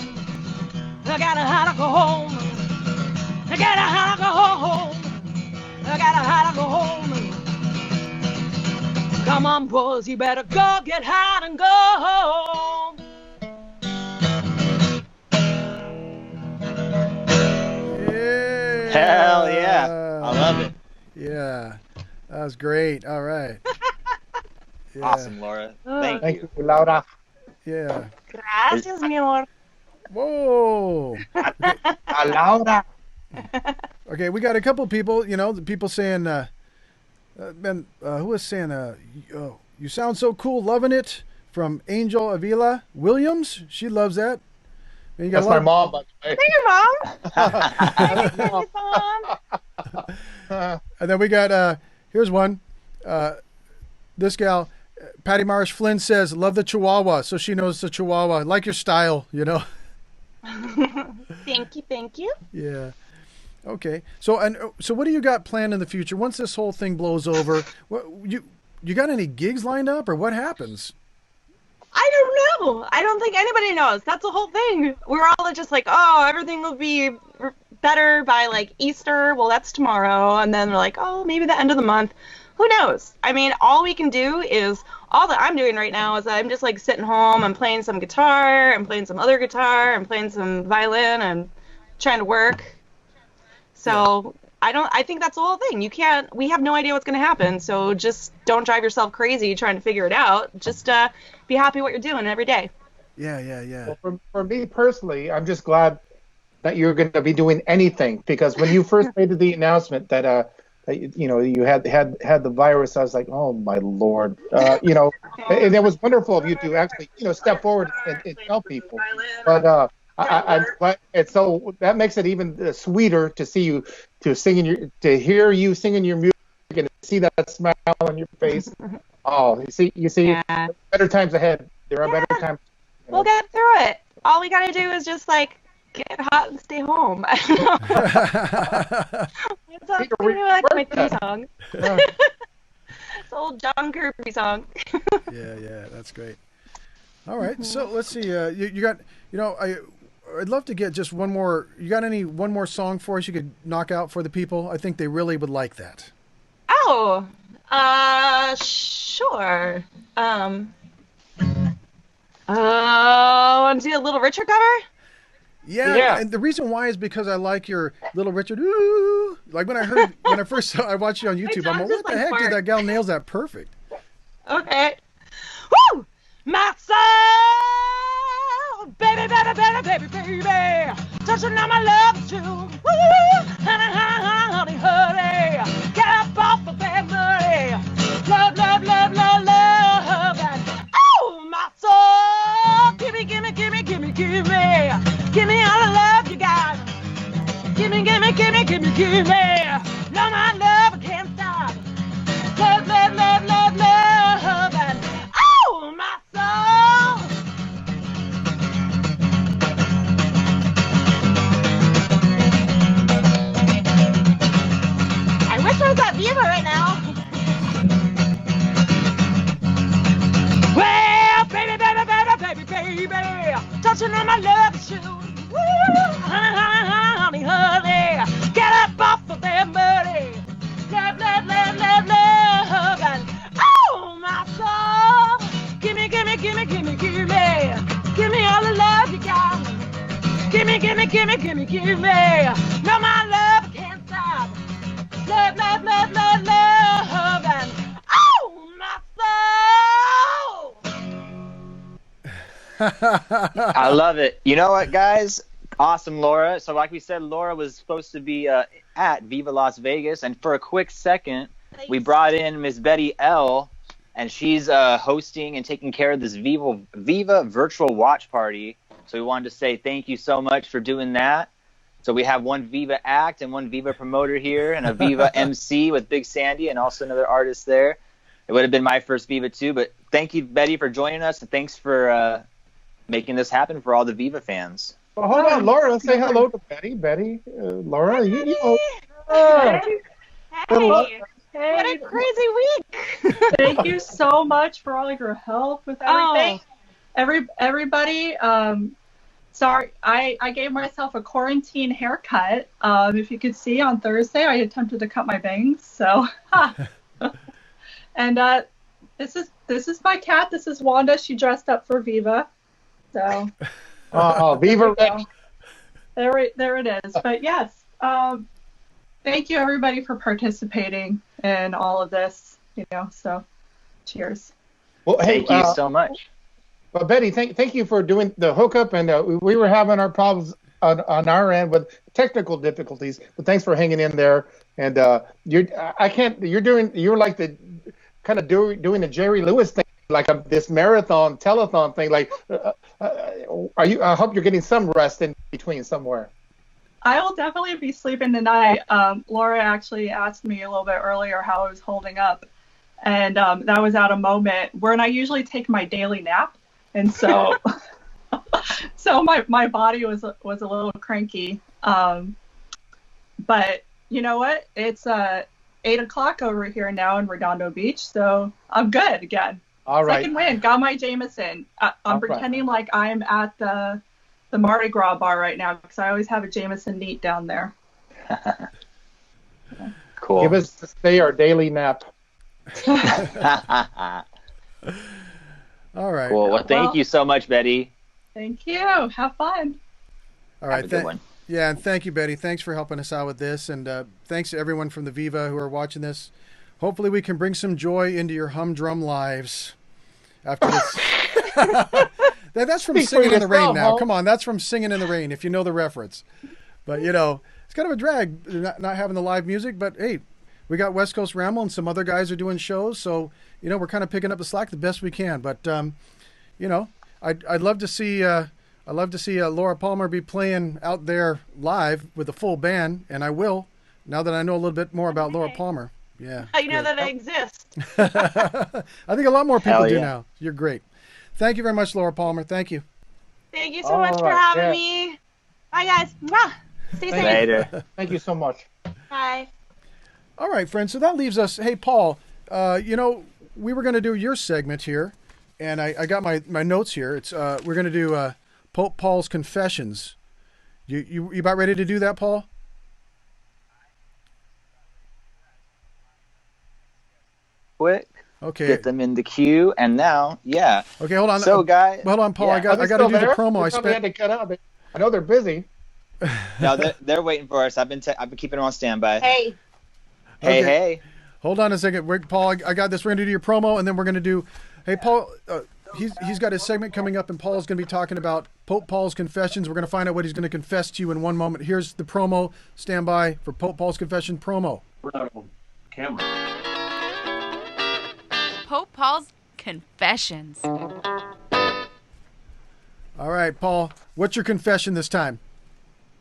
I gotta hot to go home. I gotta hot to go home. I gotta hot to go home. Come on, boys, you better go get hot and go home. Yeah. Hell yeah. I love it. Yeah. That was great. All right. Yeah. Awesome, Laura. Thank Thank you. you, Laura. Yeah. Gracias, mi amor. Whoa. Laura. Okay, we got a couple people, the people saying, who was saying, you sound so cool, loving it, from Angel Avila Williams. She loves that. And you got That's my mom, by the way. Thank you, Mom. Thank you, Mom. And then we got, here's one. This gal, Patty Marsh Flynn says, love the Chihuahua. So she knows the Chihuahua. Like your style, Thank you. Yeah. Okay. So what do you got planned in the future? Once this whole thing blows over, you got any gigs lined up or what happens? I don't know. I don't think anybody knows. That's the whole thing. We're all just like, oh, everything will be better by like Easter. Well, that's tomorrow. And then they're like, oh, maybe the end of the month. Who knows? I mean, all we can do is, all that I'm doing right now is I'm just like sitting home. I'm playing some guitar. I'm playing some other guitar. I'm playing some violin. I'm trying to work. So I think that's the whole thing. We have no idea what's going to happen. So just don't drive yourself crazy trying to figure it out. Just be happy what you're doing every day. Yeah. Well, for me personally, I'm just glad that you're going to be doing anything, because when you first made the announcement that you had the virus, I was like, oh my Lord, and it was wonderful of you to actually step forward and tell people. But I'm glad, and so that makes it even sweeter to see you to hear you singing your music and to see that smile on your face. Oh, you see, Yeah. better times ahead. There are better times. We'll get through it. All we got to do is just like get hot and stay home. I don't know. It's like my theme song. It's old John Kirby song. Yeah, that's great. All right, so let's see. You got, I'd love to get just one more. You got one more song for us you could knock out for the people? I think they really would like that. Oh, sure. Want to do a Little Richard cover? Yeah, and the reason why is because I like your Little Richard. Ooh, like when I watched you on YouTube, I'm like, what the heck? Dude, that gal nails that perfect. Okay. Woo! My soul, baby, baby, baby, baby, baby, touching on my love too. Woo! Honey, honey, honey, honey, get up off of that money. Love, love, love, love, love, and oh, my soul, give me, give me, give me, give me, give me, give me all the love you got. Give me, give me, give me, give me, give me. No, my love, I can't stop. Love, love, love, love, love, and oh, my soul. I wish I was at Viva right now. Well, baby, baby, baby, baby, baby, touching on my love shoe. Woo, honey, honey, honey, honey, get up off of that money. Love, love, love, love, love, and oh, my soul. Give me, give me, give me, give me, give me, give me all the love you got. Give me, give me, give me, give me, give me. No, my love can't stop. Love, love, love, love, love, and oh, my soul. I love it. You know what, guys? Awesome, Laura. So like we said, Laura was supposed to be at Viva Las Vegas, and for a quick second, we brought in Miss Betty L., and she's hosting and taking care of this Viva virtual watch party. So we wanted to say thank you so much for doing that. So we have one Viva act and one Viva promoter here, and a Viva MC with Big Sandy, and also another artist there. It would have been my first Viva too, but thank you, Betty, for joining us, and thanks for making this happen for all the Viva fans. Well, hold on, Laura. Say hello to Betty. Laura, you know. Hey, what a crazy week. Thank you so much for all your help with everything. Everybody, sorry, I gave myself a quarantine haircut. If you could see on Thursday, I attempted to cut my bangs. So, and this is my cat. This is Wanda. She dressed up for Viva. So, Viva Rex. There it is. But yes, thank you everybody for participating in all of this. So cheers. Well, hey, Thank you so much. Well, Betty, thank you for doing the hookup, and we were having our problems on our end with technical difficulties, but thanks for hanging in there. And you're like the kind of doing the Jerry Lewis thing, like this marathon telethon thing. Like, I hope you're getting some rest in between somewhere. I will definitely be sleeping tonight. Laura actually asked me a little bit earlier how I was holding up, and that was at a moment when I usually take my daily nap, and so so my body was a little cranky. But you know what? It's 8:00 over here now in Redondo Beach, so I'm good again. All right. Second win. Got my Jameson. I'm pretending like I'm at the Mardi Gras bar right now because I always have a Jameson neat down there. Cool. Give us to stay our daily nap. All right. Cool. Well, thank you so much, Betty. Thank you. Have fun. All right. Have a good one. Yeah, and thank you, Betty. Thanks for helping us out with this, and thanks to everyone from the Viva who are watching this. Hopefully, we can bring some joy into your humdrum lives after this. That's from Singing in the Rain now. Come on, that's from Singing in the Rain, if you know the reference. But, it's kind of a drag not having the live music. But, hey, we got West Coast Ramble and some other guys are doing shows. So, we're kind of picking up the slack the best we can. But, I'd love to see Laura Palmer be playing out there live with a full band. And I will, now that I know a little bit more about Laura Palmer. Yeah. How you know that I exist? I think a lot more people do yeah. now. You're great. Thank you very much, Laura Palmer. Thank you. Thank you so much for having me. Bye, guys. Mwah. Stay safe. Later. Thank you so much. Bye. All right, friends. So that leaves us. Hey, Paul, we were going to do your segment here, and I got my notes here. It's we're going to do Pope Paul's Confessions. You about ready to do that, Paul? Quick. Okay. Get them in the queue, and now, yeah. Okay, hold on. So, guys. Hold on, Paul. Yeah. I got to do the promo. They had to cut out. I know they're busy. No, they're waiting for us. I've been keeping them on standby. Hey. Hey, Okay. hey. Hold on a second, Paul. I got this. We're gonna do your promo, and then we're gonna do. Hey, Paul. He's got his segment coming up, and Paul's gonna be talking about Pope Paul's Confessions. We're gonna find out what he's gonna confess to you in one moment. Here's the promo. Stand by for Pope Paul's Confession promo. We're not on camera. Pope Paul's Confessions. All right, Paul. What's your confession this time?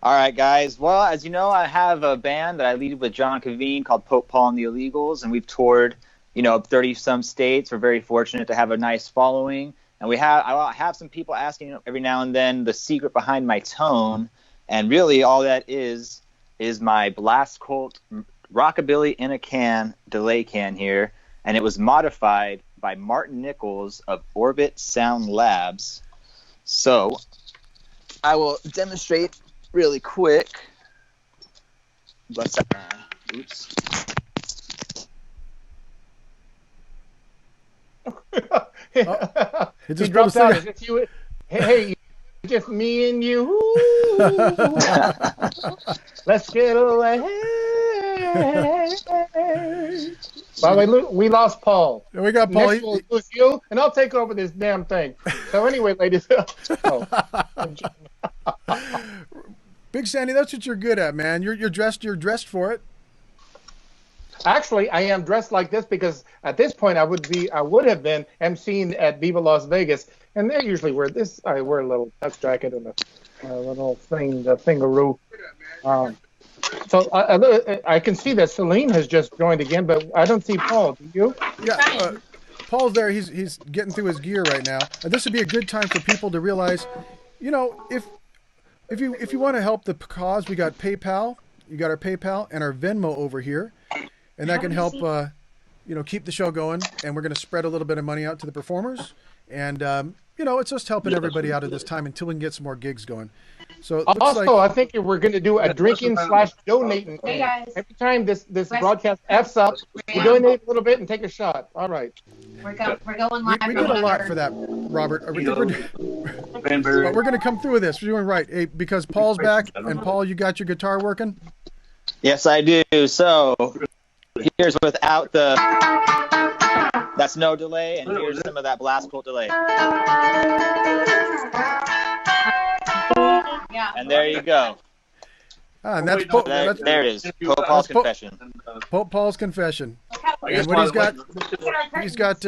All right, guys. Well, as you know, I have a band that I lead with John Caveen called Pope Paul and the Illegals, and we've toured, 30-some states. We're very fortunate to have a nice following, and I have some people asking every now and then the secret behind my tone, and really all that is my Blast Colt Rockabilly in a Can delay can here, and it was modified by Martin Nichols of Orbit Sound Labs. So I will demonstrate really quick. Oops. It just dropped out. singing. It's you. Hey, just me and you. Let's get away. By the way, we lost Paul. We got Paul. Next we'll lose you, and I'll take over this damn thing. So anyway, ladies. Big Sandy, that's what you're good at, man. You're dressed for it. Actually, I am dressed like this because at this point I would have been emceeing at Viva Las Vegas, and they usually wear this. I wear a little tux jacket and a little thing, the thingaroo. So I can see that Celine has just joined again, but I don't see Paul. Do you? Yeah, Paul's there. He's getting through his gear right now. And this would be a good time for people to realize, if you want to help the cause, we got PayPal. You got our PayPal and our Venmo over here, and that can help. keep the show going, and we're going to spread a little bit of money out to the performers. And, it's just helping everybody out at this time until we can get some more gigs going. So it looks Also, like, I think we're going to do a drinking/donating. Hey, guys. Every time this broadcast F's up, we donate a little bit and take a shot. All right. We're going we live. did a lot for that, Robert. But we're going to come through with this. We're doing right. Hey, because Paul's back. And Paul, you got your guitar working? Yes, I do. So here's without that's no delay, and here's some of that blast bolt delay. Yeah. And there you go. And that's There it is. Pope Paul's confession. Pope Paul's confession. I guess And what he's got,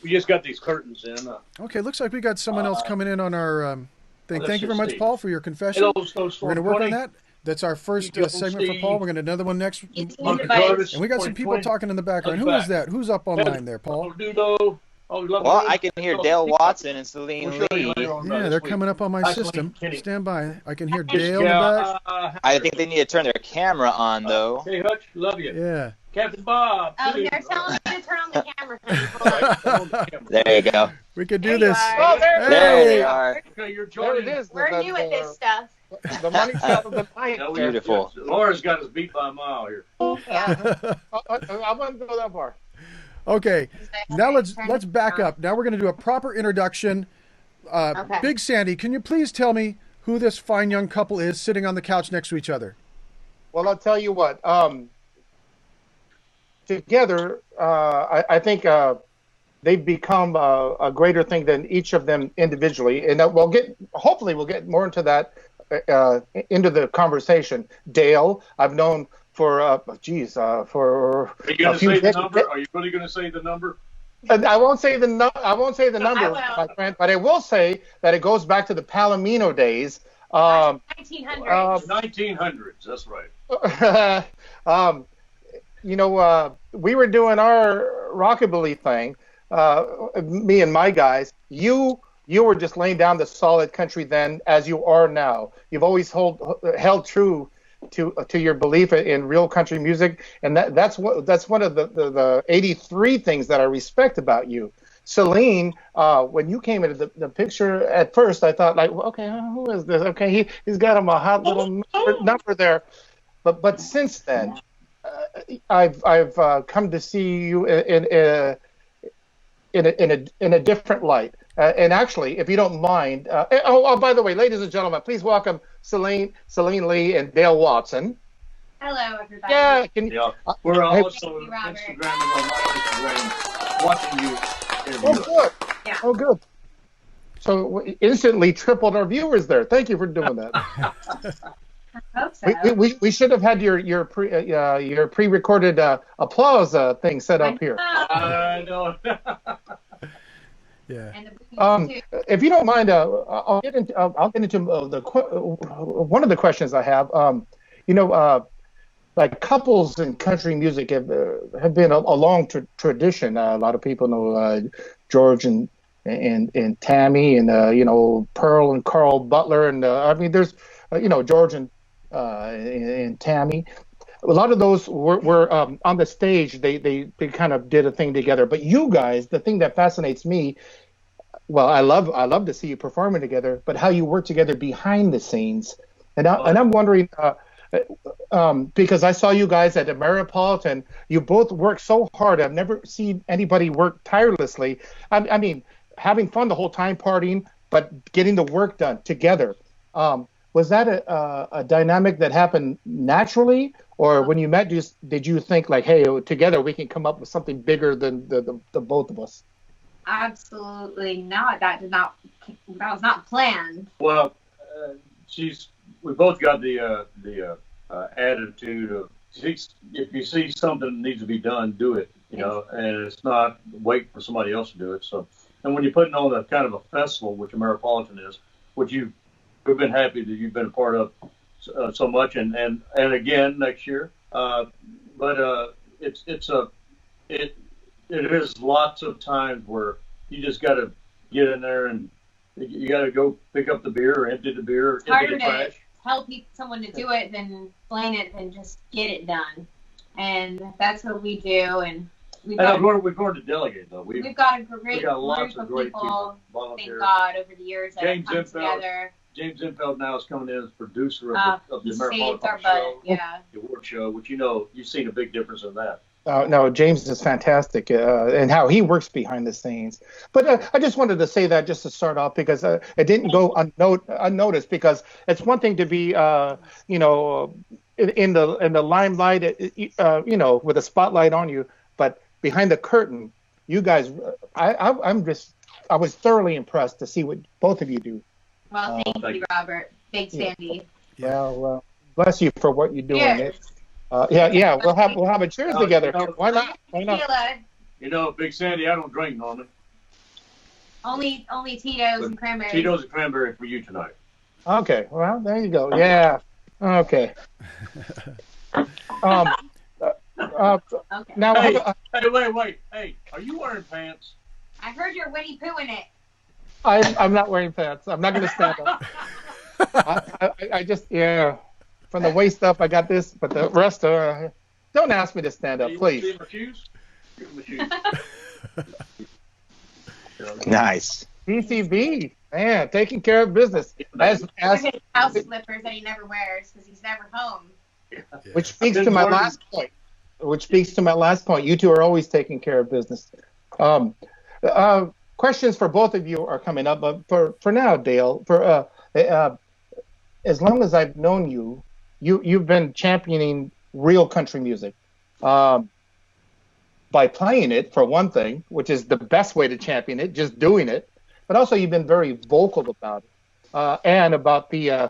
we just got these curtains in. okay, looks like we got someone else coming in on our thing. let's Thank you very just much, see. Paul, for your confession. We're We're going to work on that. That's our first segment for Paul. We're going to another one next. And we got some people talking in the background. Who is that? Who's up online there, Paul? Well, I can hear Dale Watson and Celine Lee. Yeah, they're coming up on my system. Stand by. I can hear Dale in the back. I think they need to turn their camera on, though. Hey, Hutch, love you. Yeah. Captain Bob. Oh, they're telling me to turn on the camera. There you go. We could do this. Oh, there There they are. Okay, you're There it joining. is. We're new at this stuff. The money shot of the night. Yeah, Beautiful. Laura's got us beat by a mile here. I wouldn't go that far. Okay. Now let's back up. Now we're going to do a proper introduction. Okay. Big Sandy, can you please tell me who this fine young couple is sitting on the couch next to each other? Well, I'll tell you what. Together, I think they've become a greater thing than each of them individually, and hopefully we'll get more into that into the conversation. Dale, I've known for for Are you going to say the number? Are you really going to say the number? I won't say the number, my friend, but I will say that it goes back to the Palomino days. 1900. 1900s. That's right. We were doing our rockabilly thing, me and my guys. You were just laying down the solid country then, as you are now. You've always held true to your belief in real country music, and that's one of the 83 things that I respect about you. Celine, when you came into the picture at first, I thought like, okay, who is this? Okay, he's got him a hot little number there, but since then, I've come to see you in a different light. And actually, if you don't mind, by the way, ladies and gentlemen, please welcome Celine Lee and Dale Watson. Hello, everybody. Yeah, We're Hey, also Thank you, Robert. Instagramming on my Instagram, watching you. Oh, good. Yeah. Oh, good. So instantly tripled our viewers there. Thank you for doing that. I hope so. We should have had your pre-recorded applause thing set up here. I know. Yeah. And the too. If you don't mind, I'll get into one of the questions I have. Like couples in country music have been a long tradition. A lot of people know George and Tammy, and Pearl and Carl Butler, and I mean there's George and Tammy. A lot of those were on the stage. They kind of did a thing together. But you guys, the thing that fascinates me, well, I love to see you performing together, but how you work together behind the scenes. And I'm wondering, because I saw you guys at Ameripolitan, you both work so hard. I've never seen anybody work tirelessly. I mean, having fun the whole time, partying, but getting the work done together. Was that a dynamic that happened naturally, or when you met, did you think like, hey, together we can come up with something bigger than the both of us? Absolutely not. That was not planned. Well, we both got the attitude of if you see something that needs to be done, do it. And it's not wait for somebody else to do it. So, and when you're putting on a kind of a festival, which Ameripolitan is, which we've been happy that you've been a part of so much, and again next year. But it is lots of times where you just got to get in there and you got to go pick up the beer or empty the beer, or empty the trash. Tell someone to do it than explain it and just get it done. And that's what we do. And We've And got, we've learned to delegate, though. we've got a great got group lots of of great people, people, thank volunteers. God, over the years that James have come Infeld. together. James Infeld now is coming in as producer of the He American saved our Show, butt, yeah. the award show, which you've seen a big difference in that. No, James is fantastic, and how he works behind the scenes. But I just wanted to say that just to start off because it didn't go unnoticed. Because it's one thing to be, in the limelight, with a spotlight on you, but behind the curtain, you guys, I was thoroughly impressed to see what both of you do. Well, thank you, Robert. Thanks, Sandy. Well, bless you for what you're doing. Cheers. We'll have a cheers together. Why not? Tequila. Big Sandy, I don't drink normally. Only Tito's and cranberry. Tito's and cranberry for you tonight. Okay, well, there you go. Yeah. Okay. Okay. Now, Hey, wait. Hey, are you wearing pants? I heard you're Winnie Pooh in it. I'm not wearing pants. I'm not going to stand up. I just, from the waist up, I got this, but the rest are. Don't ask me to stand up, please. See my shoes? Give them the shoes. Nice. DCB, man, taking care of business. As His house slippers that he never wears because he's never home. which speaks to my last point. You two are always taking care of business. Questions for both of you are coming up, but for now, Dale, as long as I've known you, you've been championing real country music. By playing it, for one thing, which is the best way to champion it, just doing it. But also you've been very vocal about it, and about the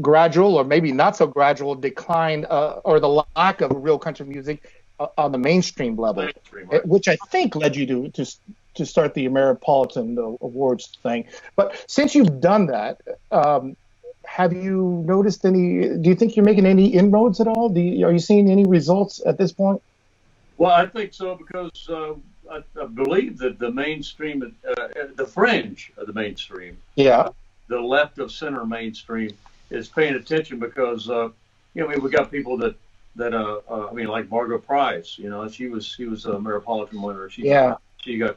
gradual, or maybe not so gradual, decline or the lack of real country music on the mainstream level, Right. which I think led you to start the Ameripolitan Awards thing. But since you've done that, have you noticed any? Do you think you're making any inroads at all? Are you seeing any results at this point? Well, I think so because I believe that the mainstream, the fringe of the mainstream, the left of center mainstream, is paying attention because we got people that like Margot Price, she was a Ameripolitan winner. She got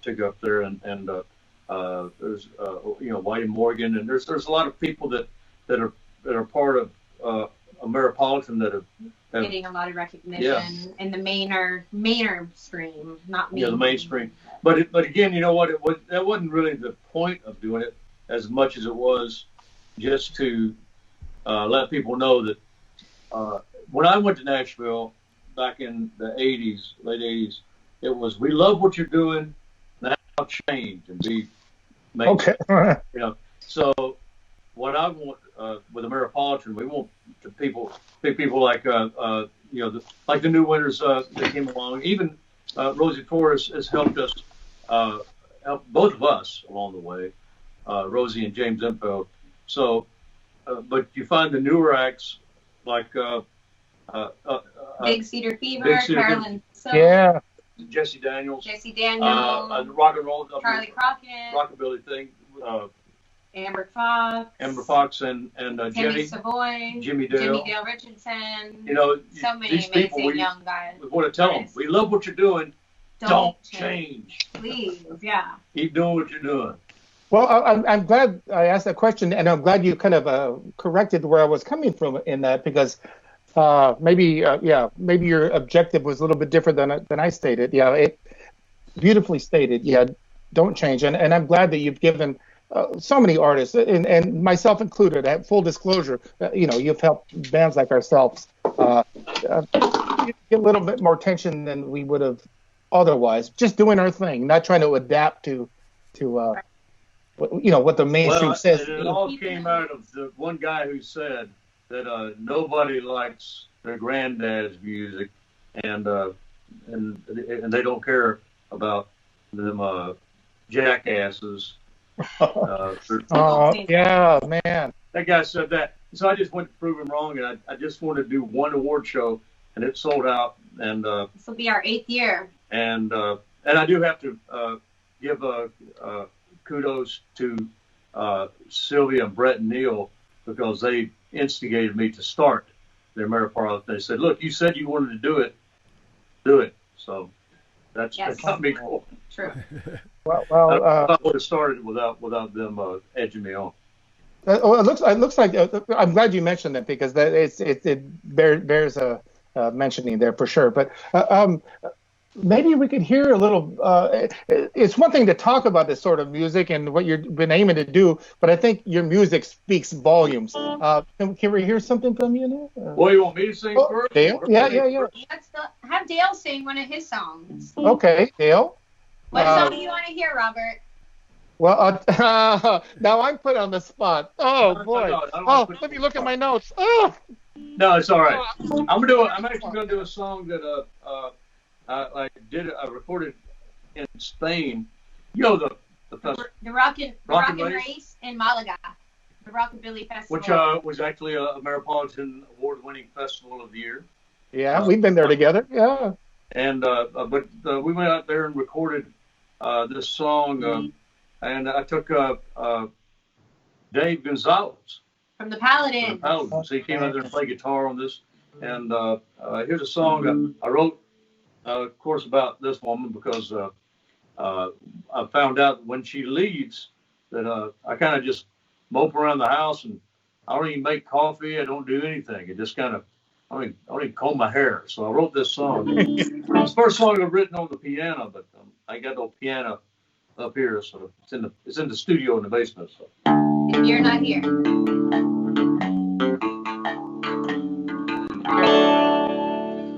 took up there, and there's Whitey Morgan, and there's a lot of people that are part of Ameripolitan that have Getting a lot of recognition in the mainstream, not me. Yeah, the mainstream. But again, you know what? That wasn't really the point of doing it as much as it was just to let people know that when I went to Nashville back in the late 80s, it was, we love what you're doing, now change and be mainstream. Okay. So what I want with Ameripolitan, we want big people like like the new winners that came along. Even Rosie Torres has helped us, help both of us along the way, Rosie and James Infeld. So, but you find the newer acts like Big Cedar Fever, Carolyn Silk, Jesse Daniels, rock and roll, Charlie Crockett, rockabilly thing. Amber Fox, and Jimmy Savoy, Jimmy Dale Richardson. So many these people, amazing young guys. We want to tell them, we love what you're doing. Don't change. Please, yeah. Keep doing what you're doing. Well, I'm glad I asked that question, and I'm glad you kind of corrected where I was coming from in that, because maybe your objective was a little bit different than I stated. Yeah, it beautifully stated. Yeah, don't change, and I'm glad that you've given so many artists, and myself included, at full disclosure, you've helped bands like ourselves get a little bit more attention than we would have otherwise. Just doing our thing, not trying to adapt to what the mainstream says. It all came out of the one guy who said that nobody likes their granddad's music, and they don't care about them jackasses. Yeah, man. That guy said that. So I just went to prove him wrong, and I just wanted to do one award show, and it sold out. And this will be our 8th year. And I do have to give kudos to Sylvia and Brett and Neil, because they instigated me to start the Ameripolitan. They said, "Look, you said you wanted to do it. So that's Yes. that got me going. True. Well, I would have started without them edging me on. it looks like I'm glad you mentioned that because it bears mentioning there for sure. But maybe we could hear a little. It's one thing to talk about this sort of music and what you've been aiming to do, but I think your music speaks volumes. Can we hear something from you now? Well, you want me to sing first? Dale? Yeah. Let's have Dale sing one of his songs. Okay, Dale. What song do you want to hear, Robert? Well, now I'm put on the spot. Oh boy. No, let me look at my notes. Oh. No, it's all right. I'm actually gonna do a song that I recorded in Spain. You know the festival, The Rockin' Rockin' Race in Malaga, the Rockabilly Festival. which was actually a Metropolitan Award-winning festival of the year. Yeah, we've been there together. Yeah. And but we went out there and recorded this song, and I took Dave Gonzalez From the Paladins. So he came out there and played guitar on this. And here's a song I wrote, of course, about this woman because I found out when she leaves that I kind of just mope around the house and I don't even make coffee. I don't do anything. It just kind of, I don't even comb my hair. So I wrote this song. It's the first song I've written on the piano, but I got no piano up here, so it's in the studio in the basement. So. If you're not here.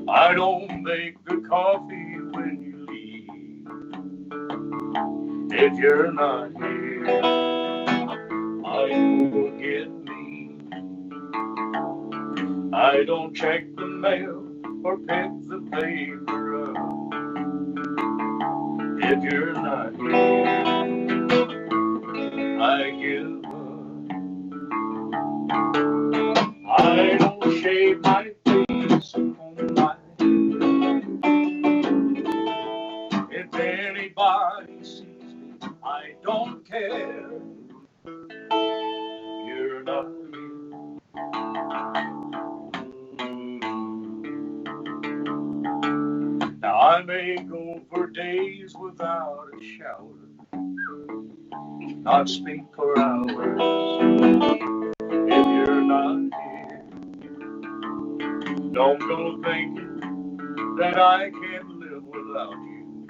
I don't make the coffee when you leave. If you're not here, I forget me. I don't check the mail or pick the paper up. If you're not here, I give up. I don't shave my face on my head. If anybody sees me, I don't care. You're not Now I may go for days without a shower, not speak for hours. If you're not here, don't go thinking that I can't live without you,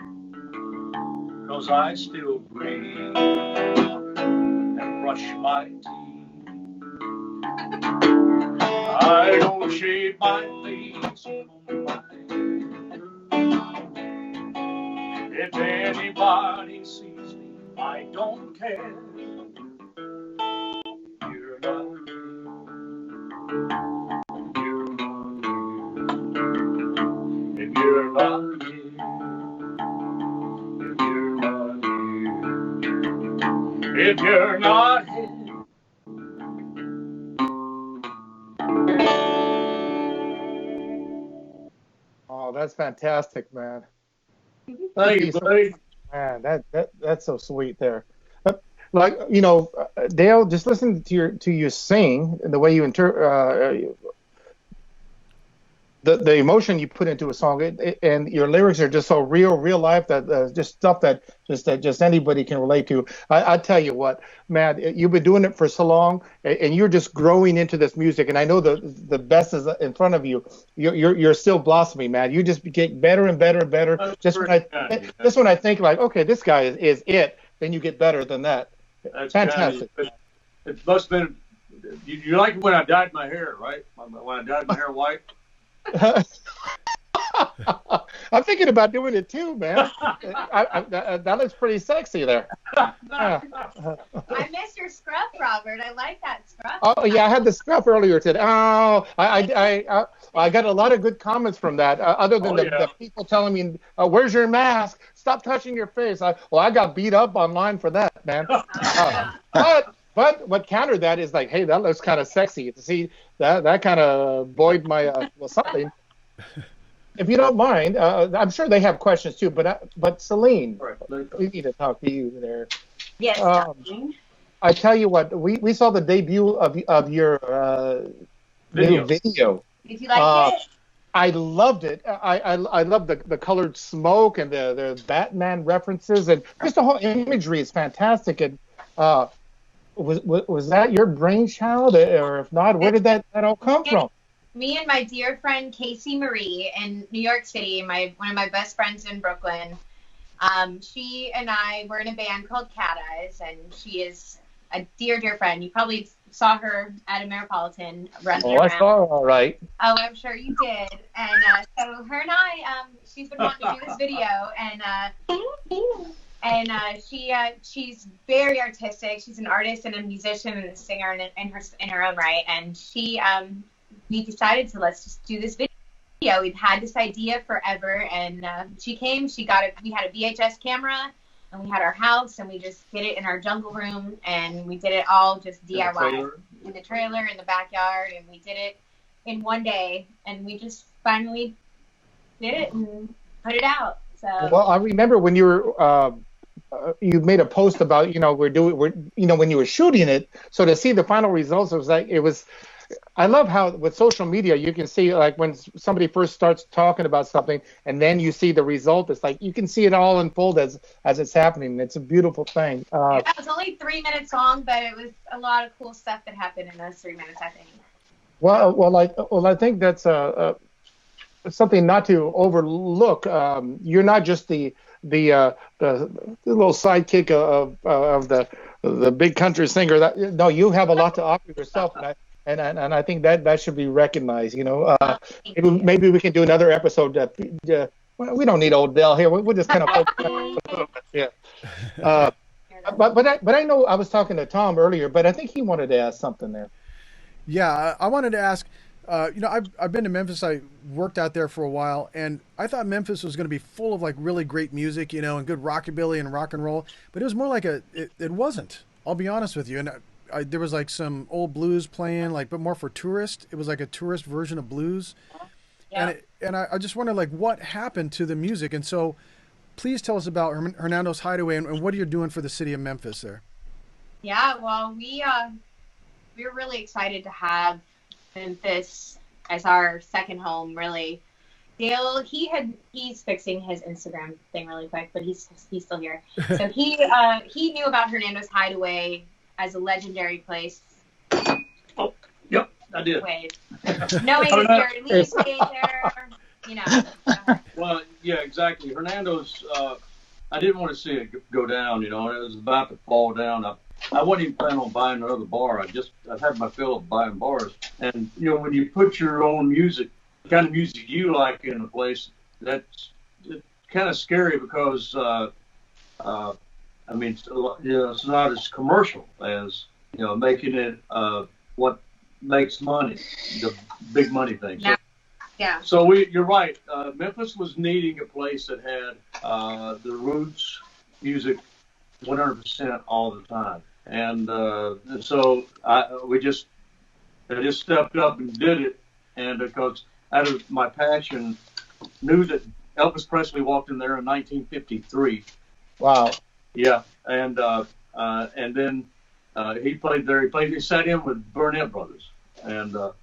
'cause I still breathe and brush my teeth. I don't shave my face on my If anybody sees me, I don't care. You're not You're not If you're not here, if you're not here, if you're not here. Oh, that's fantastic, man. Thank you, buddy. Man, that's so sweet there. Like Dale, just listen to you sing and the way you the emotion you put into a song, and your lyrics are just so real life that just stuff that just anybody can relate to. I tell you what, man, you've been doing it for so long, and you're just growing into this music. And I know the best is in front of you. You're still blossoming, man. You just get better and better and better. Just when I think like, okay, this guy is it, then you get better than that. That's fantastic. It must have been. You like when I dyed my hair, right? When I dyed my hair white. I'm thinking about doing it too, man. That looks pretty sexy there. I miss your scruff, Robert. I like that scruff. Oh yeah, I had the scruff earlier today. Oh, I got a lot of good comments from that. Other than the people telling me, "Where's your mask? Stop touching your face." I got beat up online for that, man. But what countered that is like, hey, that looks kind of sexy. To see that kind of buoyed my something. If you don't mind, I'm sure they have questions too. But Celine, we need to talk to you there. Yes. I tell you what, we saw the debut of your new video. Did you like it? I loved it. I love the colored smoke and the Batman references, and just the whole imagery is fantastic. And was that your brainchild, or if not, where did that all come from? Me and my dear friend Casey Marie in New York City, one of my best friends in Brooklyn. She and I were in a band called Cat Eyes, and she is a dear, dear friend. You probably saw her at Ameripolitan running around. I saw her, all right. Oh, I'm sure you did. And so her and I, she's been wanting to do this video, and she's very artistic. She's an artist and a musician and a singer in her own right. And we decided to let's just do this video. We've had this idea forever, and she came. We had a VHS camera, and we had our house, and we just did it in our jungle room, and we did it all just DIY in the trailer in the backyard, and we did it in one day, and we just finally did it and put it out. So well, I remember when you were you made a post about when you were shooting it. So to see the final results, it was. I love how with social media you can see like when somebody first starts talking about something and then you see the result. It's like you can see it all unfold as it's happening. It's a beautiful thing. It was only 3 minutes long, but it was a lot of cool stuff that happened in those 3 minutes, I think. Well, I think that's something not to overlook. You're not just the little sidekick of the big country singer. No, you have a lot to offer yourself, and I think that should be recognized. Maybe we can do another episode. We don't need Odell here. We'll just kind of yeah. But I know I was talking to Tom earlier, but I think he wanted to ask something there. Yeah, I wanted to ask. I've been to Memphis. I worked out there for a while, and I thought Memphis was going to be full of like really great music, and good rockabilly and rock and roll. But it was more like it wasn't. I'll be honest with you. And there was like some old blues playing, like, but more for tourists. It was like a tourist version of blues. Yeah. And I just wondered like what happened to the music. And so, please tell us about Hernando's Hideaway and what are you doing for the city of Memphis there? Yeah, well, we're really excited to have Memphis as our second home, really. Dale, he's fixing his Instagram thing really quick, but he's still here. So he knew about Hernando's Hideaway as a legendary place. Oh, yep, I did. Knowing that Jerry Lee stayed there, Well, yeah, exactly. Hernando's, I didn't want to see it go down, it was about to fall down. I wasn't even planning on buying another bar. I've had my fill of buying bars. And, when you put your own music, the kind of music you like in a place, it's kind of scary because, it's not as commercial as, making it what makes money, the big money thing. So, yeah. So you're right. Memphis was needing a place that had the roots music 100% all the time. And so I just stepped up and did it, and because out of my passion, knew that Elvis Presley walked in there in 1953. Wow. Yeah, and then he played there. He sat in with Burnett Brothers, and there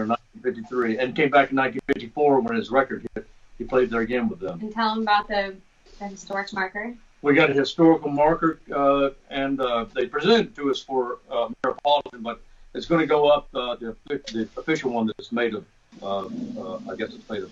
in 1953, and came back in 1954 when his record hit. He played there again with them. And tell him about the historic marker. We got a historical marker, and they presented it to us for Metropolitan, but it's going to go up, the official one that's made of, I guess it's made of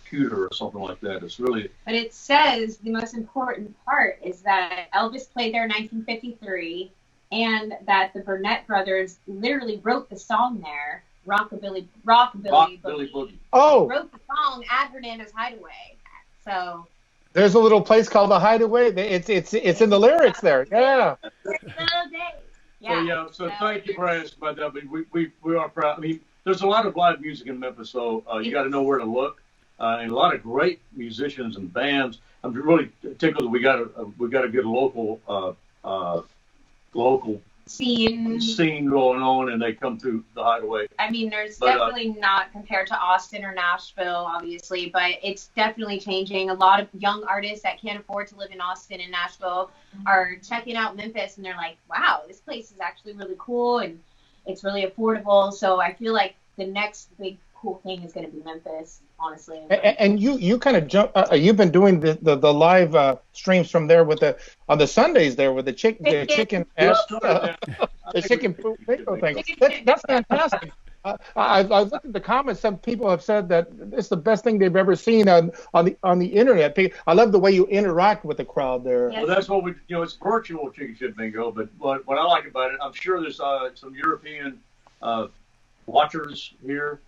pewter or something like that. It's really... But it says the most important part is that Elvis played there in 1953, and that the Burnett brothers literally wrote the song there, Rockabilly Boogie. Oh! Wrote the song at Hernando's Hideaway. So... There's a little place called the Hideaway. It's in the lyrics there. Yeah. So thank you for asking about that. But we are proud. I mean, there's a lot of live music in Memphis, so you got to know where to look. And a lot of great musicians and bands. I'm really tickled that we got a good local scene going on, and they come through the Hideaway. I mean, there's definitely not compared to Austin or Nashville, obviously, but it's definitely changing. A lot of young artists that can't afford to live in Austin and Nashville are checking out Memphis, and they're like, wow, this place is actually really cool, and it's really affordable. So I feel like the next big cool thing is going to be Memphis. honestly. And you kind of jump. You've been doing the live streams from there with on the Sundays there with the chicken the chicken bingo thing. That's fantastic. I looked at the comments. Some people have said that it's the best thing they've ever seen on the internet. I love the way you interact with the crowd there. Well, that's what we, it's virtual chicken shit bingo. But what I like about it, I'm sure there's some European watchers here.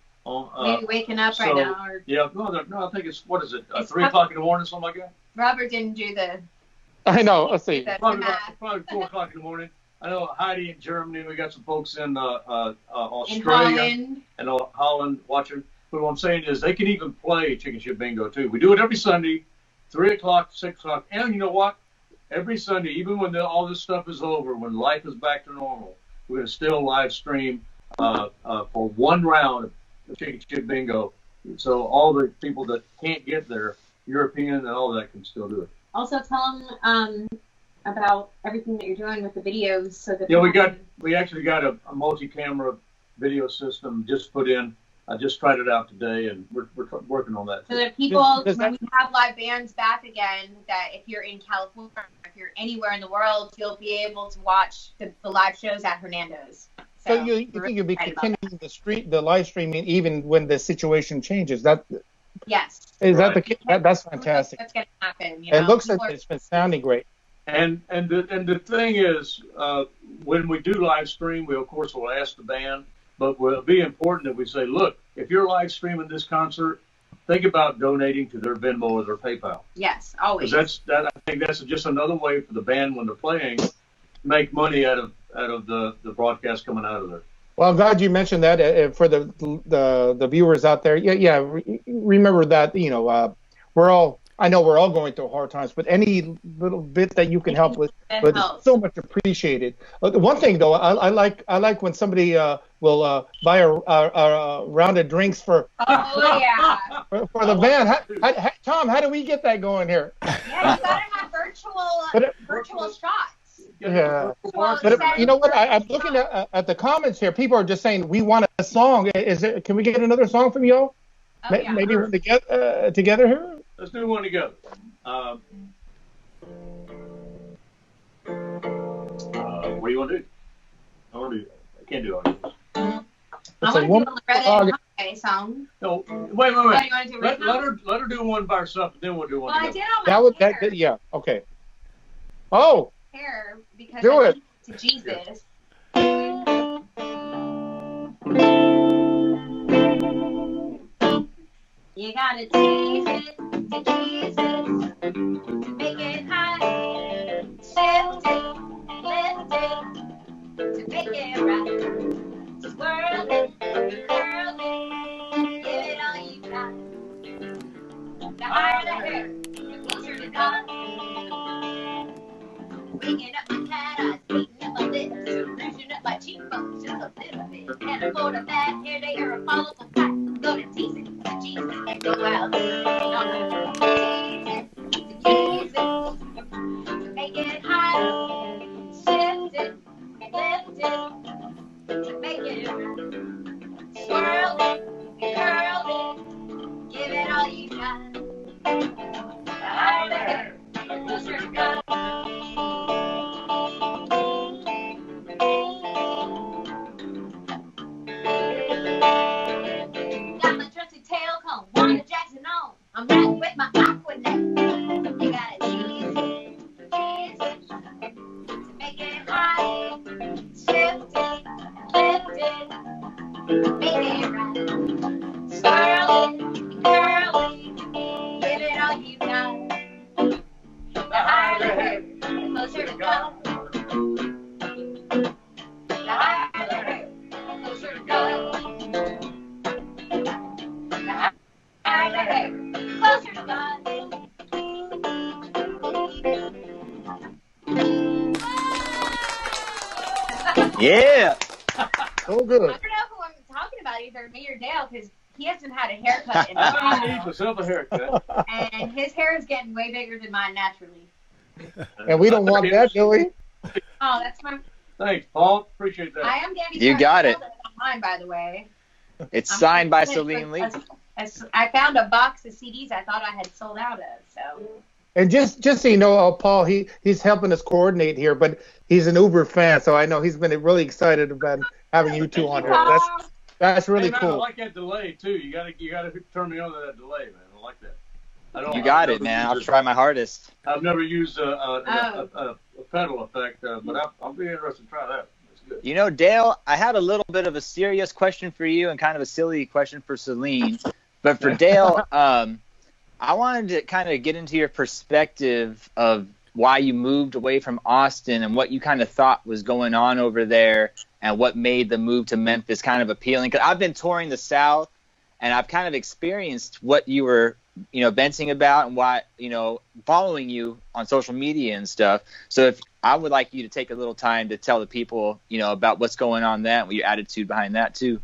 Maybe waking up right now. Or... Yeah, no, I think it's, what is it, 3 o'clock in the morning, something like that? Robert didn't do the... I know, let's see. Probably 4 o'clock in the morning. I know Heidi in Germany, we got some folks in Australia and Holland watching. But what I'm saying is they can even play chicken shit bingo too. We do it every Sunday, 3 o'clock, 6 o'clock. And you know what? Every Sunday, even when all this stuff is over, when life is back to normal, we're going to still live stream for one round of chicken shit bingo. So all the people that can't get there, European and all that, can still do it. Also tell them about everything that you're doing with the videos. So that we actually got a multi-camera video system just put in. I just tried it out today, and we're working on that. So that people, when we have live bands back again, that if you're in California, if you're anywhere in the world, you'll be able to watch the live shows at Hernando's. So you think you'll be continuing the live streaming even when the situation changes? Yes. Is that the case? That's fantastic. That's going to happen. It looks like it's been sounding great. And the thing is, when we do live stream, we of course will ask the band, but it'll be important that we say, look, if you're live streaming this concert, think about donating to their Venmo or their PayPal. Yes, always. Because I think that's just another way for the band when they're playing to make money out of the broadcast coming out of there. Well, I'm glad you mentioned that for the viewers out there. Yeah. Remember that I know we're all going through hard times, but any little bit that you can help with is so much appreciated. One thing though, I like when somebody will buy a round of drinks for for the band. Tom, how do we get that going here? Yeah, you gotta have virtual shots. Yeah, but you know what? I'm looking at the comments here. People are just saying we want a song. Can we get another song from you? Maybe we're together here. Let's do one together. What do you want to do? I can't do all this. I want to do a Loretta and song. No, wait. What do you want to do right now? Let her do one by herself, and then we'll do one together. I did all my hair. Yeah, okay. Oh. Hair because do it. To Jesus. You gotta tease it to Jesus to make it high. Shift it, lift it to make it right. Swirl it, curl it, give it all you got. The higher the hair, the closer to God. Waking up my cat eyes, beating up my lips, roughing up my cheekbones just a little bit. And a load of that hair, they are a follicle fat. Go to tease it to Jesus and go out. Tease it to Jesus to make it high. Shift it, lift it to make it right. Swirl it, curl it, give it all you got. The higher the hair, the closer to God. Got my trusty tail comb, Wanda Jackson on. I'm riding with my Aquanet. You gotta cheese it to make it high. Shift it, lift it, make it right. Swirl it, curl it, give it all you got. The higher the hair, the closer to God. The higher the hair, the closer to God. The higher the hair, the closer to God. Yeah. So good. I don't know who I'm talking about, either me or Dale, because he hasn't had a haircut in a I need while. myself a haircut. And his hair is getting way bigger than mine naturally. And we don't want that, do we? Oh, that's my... Thanks, Paul. Appreciate that. I am Danny. You got it. Mine, by the way. It's signed by Celine Lee. I found a box of CDs I thought I had sold out of. So. And just so you know, Paul, he's helping us coordinate here, but he's an Uber fan, so I know he's been really excited about having you two on here. That's really man, cool. I like that delay too. You gotta turn me on to that delay, man. I like that. You got it, man. I'll try my hardest. I've never used a pedal effect, but I'll be interested to try that. That's good. You know, Dale, I had a little bit of a serious question for you and kind of a silly question for Celine. But for Dale, I wanted to kind of get into your perspective of why you moved away from Austin and what you kind of thought was going on over there and what made the move to Memphis kind of appealing. Because I've been touring the South and I've kind of experienced what you were, venting about and why, following you on social media and stuff. So if I would like you to take a little time to tell the people, about what's going on there and what your attitude behind that too.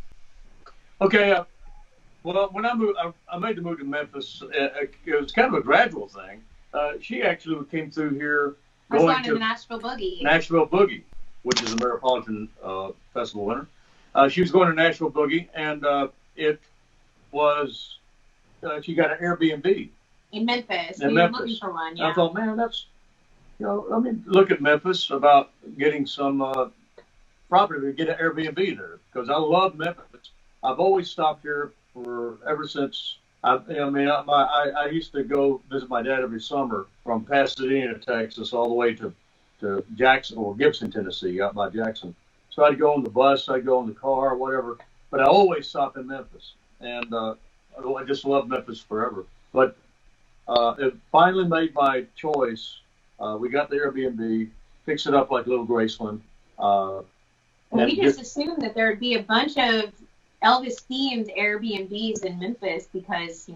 Okay. Well, when I moved, I made the move to Memphis. It was kind of a gradual thing. She actually came through here going to the Nashville Boogie, which is a Metropolitan Festival winner. She was going to Nashville Boogie, and it was she got an Airbnb in Memphis. We were looking for one. Yeah. I thought, man, that's let me look at Memphis about getting some property to get an Airbnb there because I love Memphis. I've always stopped here ever since. I used to go visit my dad every summer from Pasadena, Texas, all the way to Jackson or Gibson, Tennessee, out by Jackson. So I'd go on the bus, I'd go in the car, whatever. But I always stop in Memphis, and I just love Memphis forever. But it finally made my choice. We got the Airbnb, fixed it up like little Graceland. We just assumed that there would be a bunch of Elvis-themed Airbnbs in Memphis because,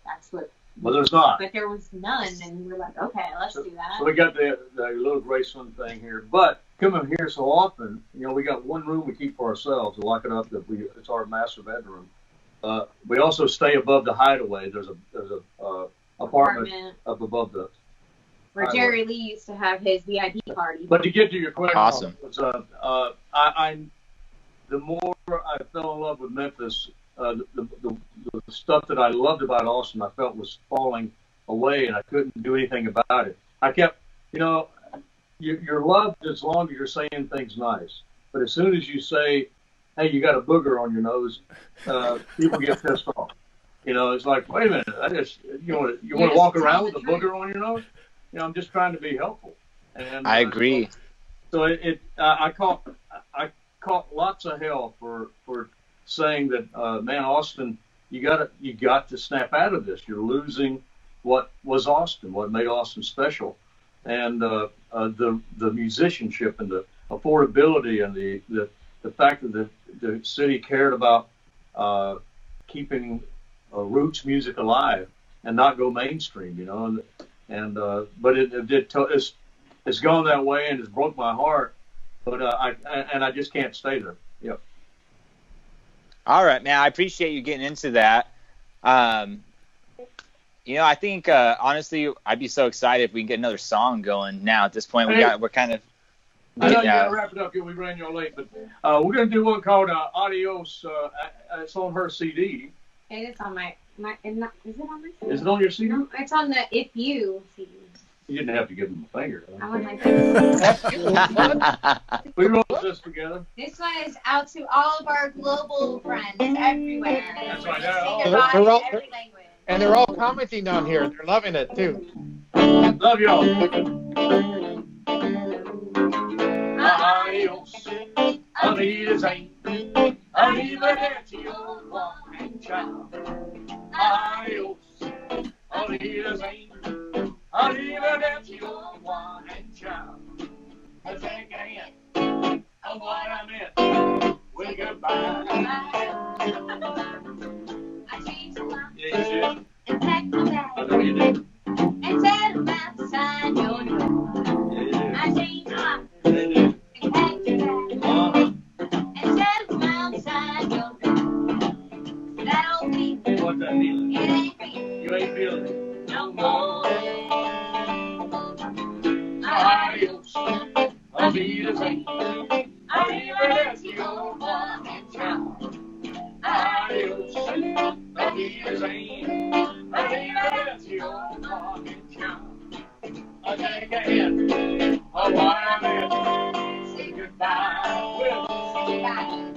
that's what... Well, there's not. But there was none, and we were like, okay, let's do that. So we got the little Graceland thing here. But coming here so often, we got one room we keep for ourselves. We lock it up. It's our master bedroom. We also stay above the Hideaway. There's a apartment up above the... Where Jerry Lee used to have his VIP party. But to get to your question, awesome. The more I fell in love with Memphis, the stuff that I loved about Austin, I felt was falling away, and I couldn't do anything about it. I kept, you're loved as long as you're saying things nice. But as soon as you say, hey, you got a booger on your nose, people get pissed off. It's like, wait a minute, you want to walk around with a booger on your nose? I'm just trying to be helpful. And I agree. So I caught lots of hell for saying that, man, Austin, you got to snap out of this. You're losing what was Austin, what made Austin special, and the musicianship and the affordability and the fact that the city cared about keeping roots music alive and not go mainstream, but it's gone that way and it's broke my heart. But I just can't stay there. Yep. All right, man. I appreciate you getting into that. I think honestly, I'd be so excited if we can get another song going now. At this point, we're kind of. I know you gotta wrap it up here. We ran y'all late, but we're gonna do one called "Adios." It's on her CD. And it's on my is it on my CD? Is it on your CD? No, it's on the If You CD. You didn't have to give him a finger. I went like this. We wrote this together. This one is out to all of our global friends everywhere. That's right. Say goodbye in every language. And they're all commenting on here. They're loving it too. Love y'all. Adios, Adios, arrivederci, au revoir and ciao. Adios, arrivederci, arrivederci, au revoir and ciao. A second of what I meant with goodbye. I changed a lot. Yeah, you did. And packed my bag. I know you did. And said I'm about to sign your name. Yeah, you did. I changed a lot. Yeah, you did. And packed your bag. And said I'm about to sign your name. That old feeling, What's that feeling? it ain't real You ain't feeling it. no more. Adios, Arrivederci, arrivederci, au revoir and ciao. Adios, Arrivederci, I take a hint of what I'm in. Say goodbye with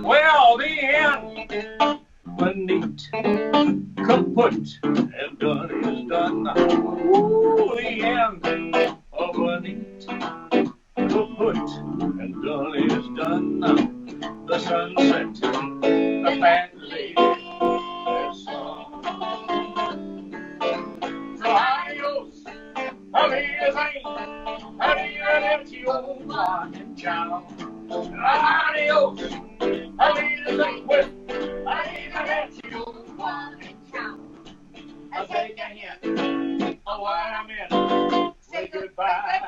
well, the end. When neat, kaput, and done is done. Ooh, the end of a neat, kaput, and done is done. The sunset, the fat lady, their song. So adios, arrivederci, one in ciao. Adios, arrivederci, I'll take a hint of what I'm in. Say goodbye.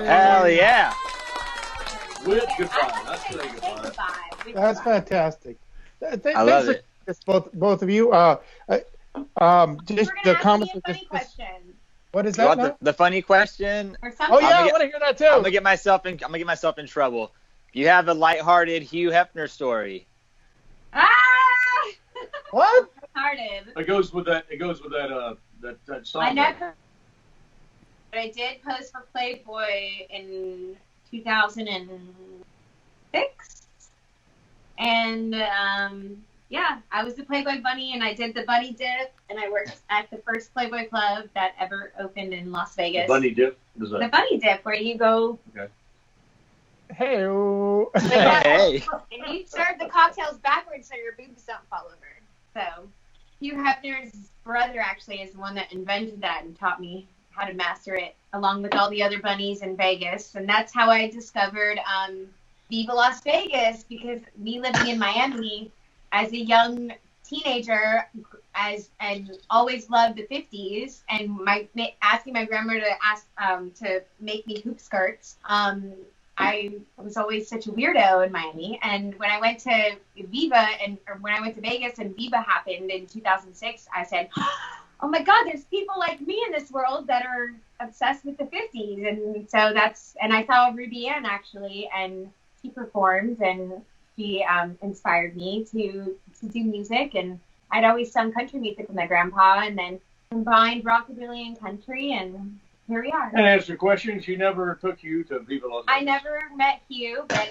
Hell yeah. With goodbye. Not say goodbye. That's fantastic. I love it. Both of you. Just the comments. What is You that? want the funny question? Oh yeah, I want to hear that too. I'm gonna get myself in trouble. You have a lighthearted Hugh Hefner story. What? Hearted. It goes with that song. I never. But I did pose for Playboy in 2006, and yeah, I was the Playboy bunny, and I did the bunny dip, and I worked at the first Playboy club that ever opened in Las Vegas. The bunny dip? What is that? The bunny dip, where you go. Okay. Hey. Hey. And you serve the cocktails backwards so your boobs don't fall over. So Hugh Hefner's brother actually is the one that invented that and taught me how to master it, along with all the other bunnies in Vegas. And that's how I discovered Viva Las Vegas, because me living in Miami as a young teenager, and always loved the 50s, and asking my grandma to make me hoop skirts. I was always such a weirdo in Miami, and when I went to Vegas and Viva happened in 2006, I said, "Oh my God, there's people like me in this world that are obsessed with the 50s," and so I saw Ruby Ann actually, and she performed, and she inspired me to do music, and I'd always sung country music with my grandpa, and then combined rockabilly and country, and here we are. And to answer your question, she never took you to Viva Las Vegas. I never met Hugh, but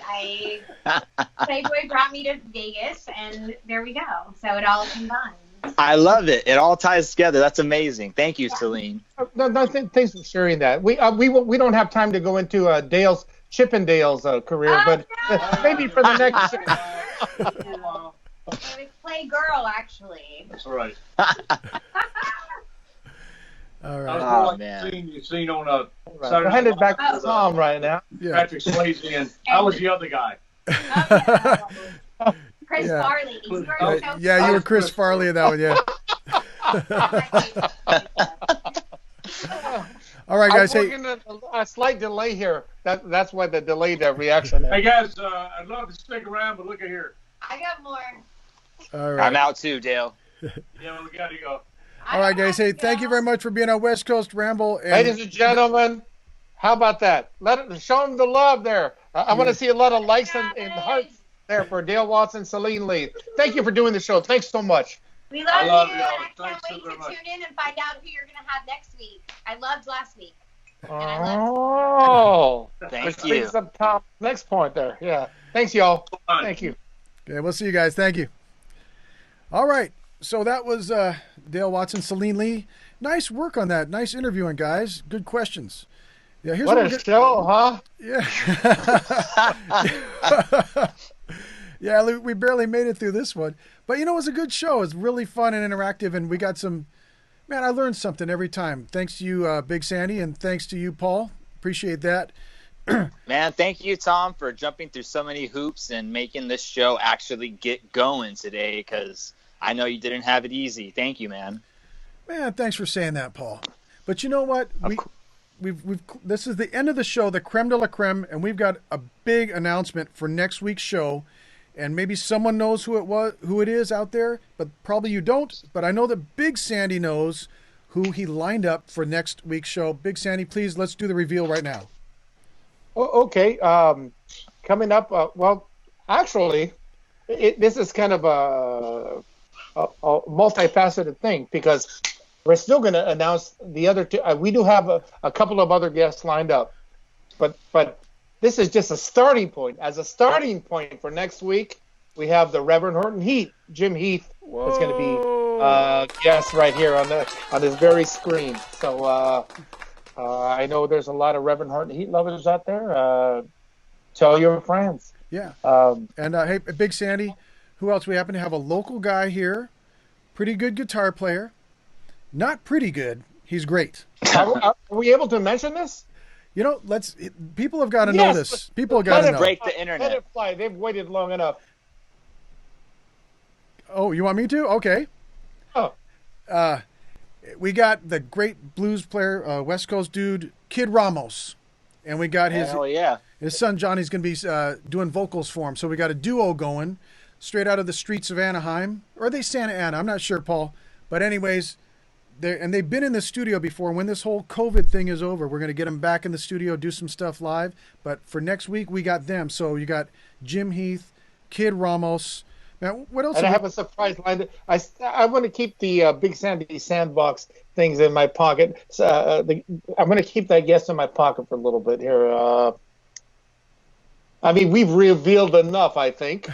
Playboy brought me to Vegas, and there we go. So it all combined. I love it. It all ties together. That's amazing. Thank you, Celine. No, thanks for sharing that. We don't have time to go into Chippendale's career, but maybe for the next. I play girl, actually. That's right. All I right. was more like man. you've seen on We're headed back to Tom right now. Yeah. Patrick Swayze, and I was the other guy. Chris Yeah. Farley. Yeah, you were Chris Farley in that one, yeah. All right, guys. I'm Hey, working a slight delay here. That's why the delayed reaction. Hey guys, I'd love to stick around, but look at here. I got more. all right. I'm out too, Dale. Yeah, we gotta go. All right, guys. Hey, thank you very much for being on West Coast Ramble. And Ladies and gentlemen, how about that? Show them the love there. I want to see a lot of likes and hearts there for Dale Watson, Celine Lee. Thank you for doing the show. Thanks so much. We love love you, you and all. I can't Thanks so wait very to much. tune in and find out who you're going to have next week. I loved last week. Oh, Thank which you. brings up Tom's next point there. Yeah. Thanks, y'all. Thank you. Okay, we'll see you guys. Thank you. All right. So that was Dale Watson, Celine Lee. Nice work on that. Nice interviewing, guys. Good questions. Yeah, here's What we're a gonna- show, huh? Yeah. Yeah, we barely made it through this one. But, it was a good show. It was really fun and interactive, and we got some... Man, I learned something every time. Thanks to you, Big Sandy, and thanks to you, Paul. Appreciate that. Man, thank you, Tom, for jumping through so many hoops and making this show actually get going today, because I know you didn't have it easy. Thank you, man. Man, thanks for saying that, Paul. But you know what? this is the end of the show, the creme de la creme, and we've got a big announcement for next week's show. And maybe someone knows who it is out there, but probably you don't. But I know that Big Sandy knows who he lined up for next week's show. Big Sandy, please, let's do the reveal right now. Okay. Coming up, well, actually, this is kind of a multifaceted thing because we're still going to announce the other two. We do have a couple of other guests lined up, but this is just a starting point. As a starting point for next week, we have the Reverend Horton Heath, Jim Heath. It's going to be guest right here on this very screen. So I know there's a lot of Reverend Horton Heath lovers out there. Tell your friends. Yeah. And hey, Big Sandy, who else? We happen to have a local guy here, pretty good guitar player. Not pretty good. He's great. Are we able to mention this? You know, people have got to know this. People have got to know. Break the internet. Let it fly. They've waited long enough. Oh, you want me to? Okay. Oh. We got the great blues player, West Coast dude, Kid Ramos. And we got his son Johnny's going to be doing vocals for him. So we got a duo going straight out of the streets of Anaheim. Or are they Santa Ana? I'm not sure, Paul. But anyways, they've been in the studio before. When this whole COVID thing is over, we're going to get them back in the studio, do some stuff live. But for next week, we got them. So you got Jim Heath, Kid Ramos. Now, what else? And I have a surprise line. I want to keep the Big Sandy Sandbox things in my pocket. I'm going to keep that guest in my pocket for a little bit here. I mean, we've revealed enough, I think.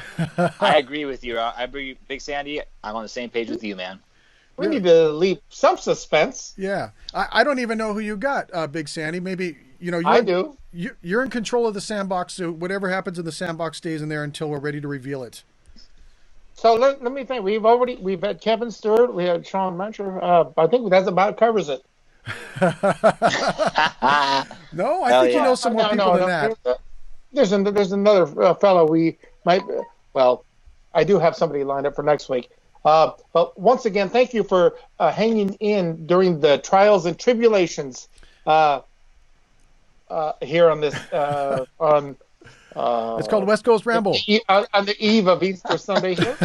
I agree with you. I agree, Big Sandy. I'm on the same page with you, man. We need to leave some suspense. Yeah. I don't even know who you got, Big Sandy. Maybe, I do. You're in control of the sandbox, so whatever happens in the sandbox stays in there until we're ready to reveal it. So let me think. We've had Kevin Stewart. We had Sean Mencher. I think that about covers it. No, I think you know some more people than that. There's another fellow we might. Well, I do have somebody lined up for next week. But once again, thank you for hanging in during the trials and tribulations here on this on. It's called West Coast Ramble. On the eve of Easter Sunday here.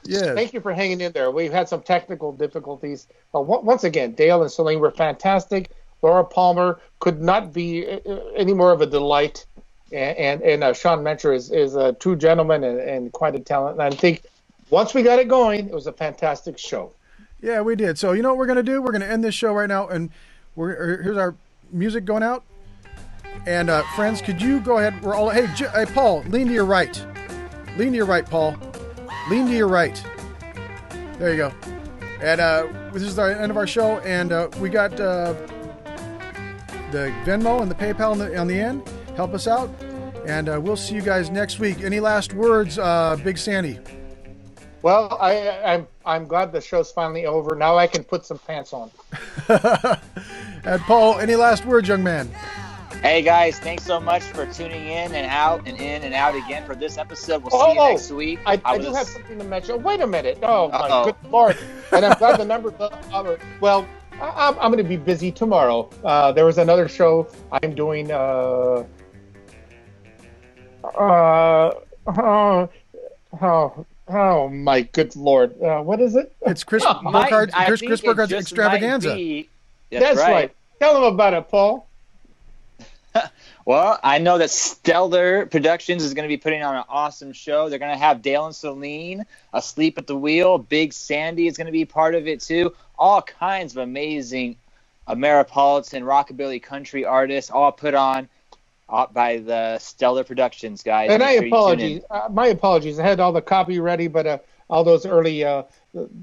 Yes. Thank you for hanging in there. We've had some technical difficulties. Once again, Dale and Celine were fantastic. Laura Palmer could not be any more of a delight. And Sean Mencher is a true gentleman and quite a talent. And I think once we got it going, it was a fantastic show. Yeah, we did. So you know what we're going to do? We're going to end this show right now. And here's our music going out. And friends, could you go ahead? We're all hey Paul, lean to your right. Lean to your right, Paul. Lean to your right. There you go. And this is the end of our show. And we got the Venmo and the PayPal on the end. Help us out. And we'll see you guys next week. Any last words, Big Sandy? Well, I'm glad the show's finally over. Now I can put some pants on. And Paul, any last words, young man? Hey guys, thanks so much for tuning in and out and in and out again for this episode. We'll see you next week. I do have something to mention. Wait a minute. Oh, my good Lord. And I'm glad the number's up. Well, I'm going to be busy tomorrow. There was another show I'm doing. Oh, my good Lord. What is it? It's Chris Burkhardt's Extravaganza. That's right. Tell them about it, Paul. Well, I know that Stellar Productions is going to be putting on an awesome show. They're going to have Dale and Celine asleep at the wheel. Big Sandy is going to be part of it too. All kinds of amazing Ameripolitan rockabilly country artists, all put on by the Stellar Productions guys. And my apologies. I had all the copy ready, but all those early the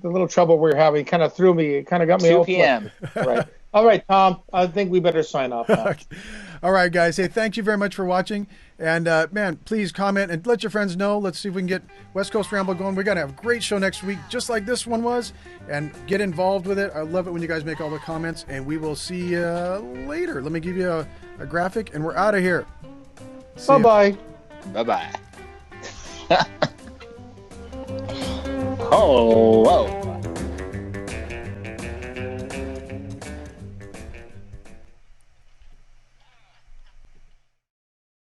little trouble we were having kind of threw me. It kind of got me 2 off. p.m. Right. All right, Tom. I think we better sign off now. All right, guys. Hey, thank you very much for watching. And, man, please comment and let your friends know. Let's see if we can get West Coast Ramble going. We're going to have a great show next week, just like this one was. And get involved with it. I love it when you guys make all the comments. And we will see you later. Let me give you a graphic, and we're out of here. Bye-bye. Bye-bye. Oh, whoa.